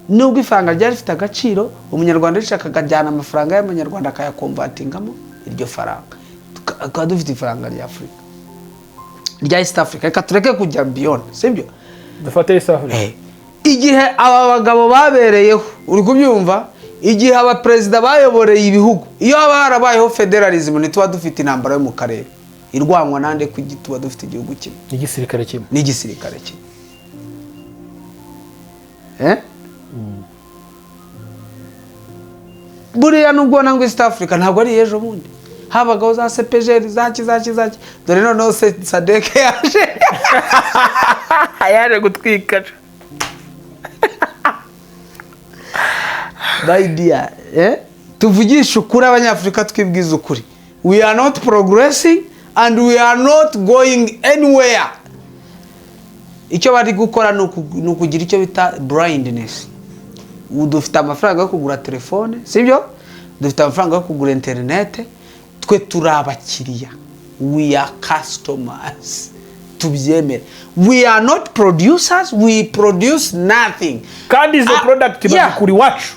nubwo ifaranga ryari rifite agaciro umunyarwanda rishaka kajyana amafaranga y'amanyarwanda akayakonvertingamo iryo faranga akaba dufite ifaranga rya Afrika rya East Africa reka tureke kujya beyond sibyo dufate East Africa igihe aba bagabo babereyeho uri kubyumva igihe aba president bayoboreye ibihugu iyo harabayeho federalism nituba dufite intambara yo mu karere irwanwa nande kugituba dufite igihugu kimwe n'igisirikare kimwe buriya nubwo nango East Africa ntabwo ari ejo bundi habagaho za CPGR zaki dore noneho Sadek yaje gutwika idea tuvugisha ukuri abanyafrika twibwiza ukuri we are not progressing and we are not going anywhere icyo bari gukora nukugira icyo bita blindness dufite amafaranga yo kugura telefone sibyo dufite amafaranga yo kugura internet twe turabakiriya we are customers tubyemere we are not producers we produce nothing kandi izo product bazikuri wacu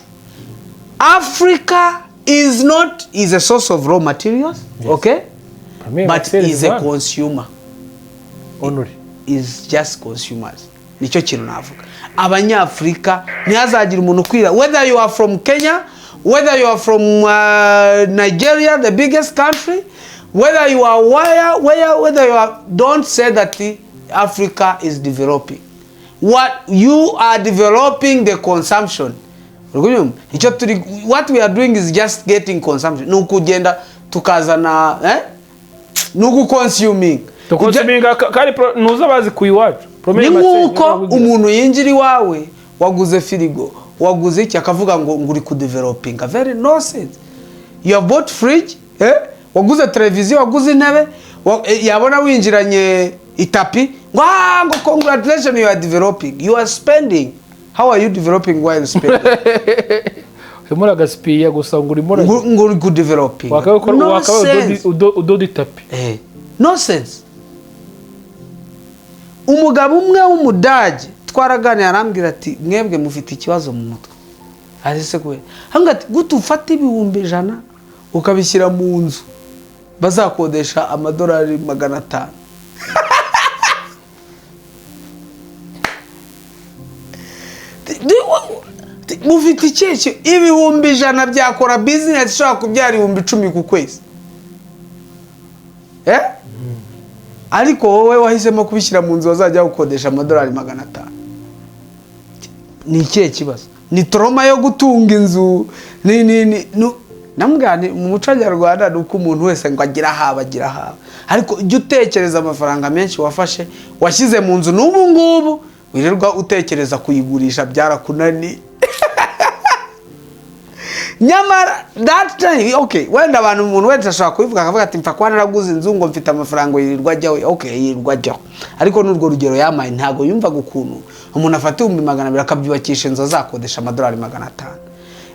Africa is a source of raw materials yes. Okay but is a consumer only is just consumers nicyo kintu navuga abanyafrika ntihazagira umuntu kwira whether you are from Kenya whether you are from Nigeria the biggest country whether you are whether you are don't say that Africa is developing what you are developing the consumption what we are doing is just getting consumption nukugenda tukazana nugu consuming kandi nuza bazi kuyiwacu ni nkuko umuntu yinjira iwawe waguze firigo waguze iki akavuga ngo nguri ku developing a very nonsense you have bought fridge waguze televiziyo waguze intebe yabona winjiranye itapi ngo congratulations you are developing you are spending how are you developing while spending Hemura gaspiya gusa nguri ku developing wakaba udodi tapi nonsense umugabo umwe w'umudage twaraganira arambwira ati mwebwe mufite ikibazo mu mutwe arese kwe hanga ati gutu ufata ibihumbi 100 ukabishyira mu nzu bazakodesha amadolari 500 mufite icyeke ibihumbi 100 byakora business ishobora kubyara ibihumbi 10 ku kwezi ariko wowe wahisemo kubishyira mu nzu bazajya gukodesha amadolari 500 ni ikihe kibazo ni trauma yo gutunga inzu namugane mu muco nyarwanda nuko umuntu wese ngo agira haba ariko ujye utekereza amafaranga menshi wafashe washyize mu nzu n'ubu ngubu wirirwa utekereza kuyigurisha byarakunani nyamara that time okay wenda abantu umuntu wese ashaka kubivuga akavuga ati mfa kwa naraguze inzu ngo mfite amafaranga yirirwa ajyaho okay yirirwa ajyaho ariko n'urwo rugero yamaye ntago yumva gukuntu umuntu afata 200 akabyubakisha inzu azakodesha amadolari 500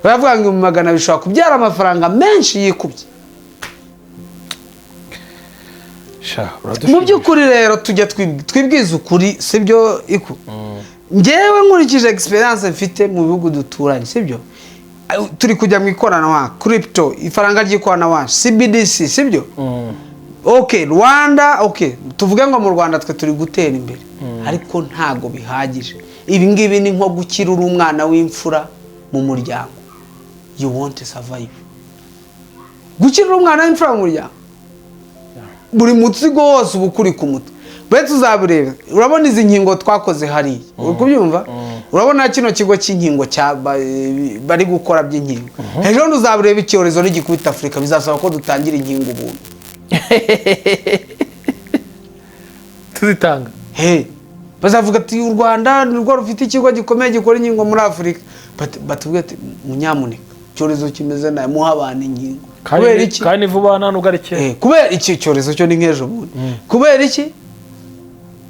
bavuga ngo 200 bishobora kubyara amafaranga menshi yikubye mu by'ukuri rero tujya twibwiza ukuri sibyo iku ngewe nkurikije experience mfite mu bihugu duturanye sibyo turi kujya mu ikoranabuhanga crypto ifaranga ry'ikoranabuhanga CBDC sibyo okay Rwanda okay tuvuge ngo mu Rwanda twe turi gutera imbere ariko ntago bihagije ibi ngibi ni nko gukira umwana w'imfura mu muryango you want to survive gukira umwana w'imfura mu muryango buri mutsigo wose ubukuri ku mutwe bete uzabireba urabona izi nkingo twakoze hari ukubyumva urabona kino kigo cy'inkingo bari gukora by'inkingo ejo uzabireba icyorezo n'igikubita Afrika bizasaba ko dutangira inkingo ubuntu tuzitanga bazavuga ati u Rwanda nirwo rufite ikigo gikomeye gikora inkingo muri Afurika, batubwira ati munyamuneka icyorezo kimeze nayo muha abantu inkingo. Kubera iki? Kandi vuba nta nubwo ari kera. Kubera iki cyorezo cyo ni nk'ejo bundi. Kubera iki?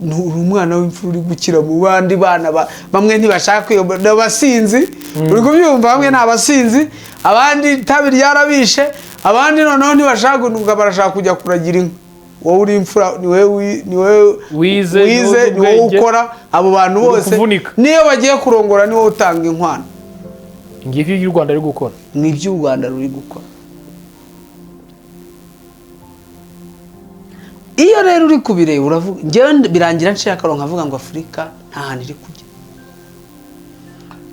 Umwana w'imfura uri gukira mu bandi bana bamwe ntibashaka kuyobora abasinzi, uri kubyumva, bamwe ni abasinzi, abandi tabi ryarabishe, abandi noneho ntibashaka gunuka, barashaka kujya kuragira inka. Wowe uri imfura, ni wewe wize, ni wowe ukora abo bantu bose, niyo bagiye kurongora ni wowe utanga inkwano. Ngiki y'u Rwanda ruri gukora, ni iby'u Rwanda ruri gukora. Iyo rero uri kubireba uravuga, njyewe birangira nciye akaronka avuga ngo Afurika nta hantu iri kujya.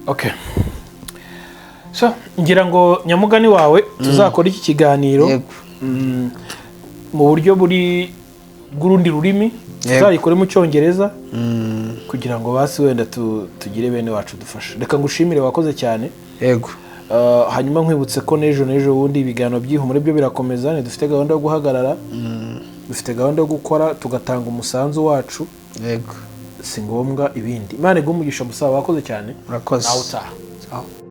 Okay, so ngira ngo nyamugani wawe tuzakora iki kiganiro mu buryo buri bw'urundi rurimi, tuzayikore mu Cyongereza kugira ngo basi wenda tugire bene wacu dufasha. Reka ngushimire, wakoze cyane. Yego. Hanyuma nkwibutse ko n'ejo bundi ibiganiro by'ihumure byo birakomeza, ni dufite gahunda yo guhagarara, dufite gahunda yo gukora tugatanga umusanzu wacu. Yego. Si ngombwa ibindi. Imana iguhe umugisha musaba, wakoze cyane. Urakoze. Nawe utaha.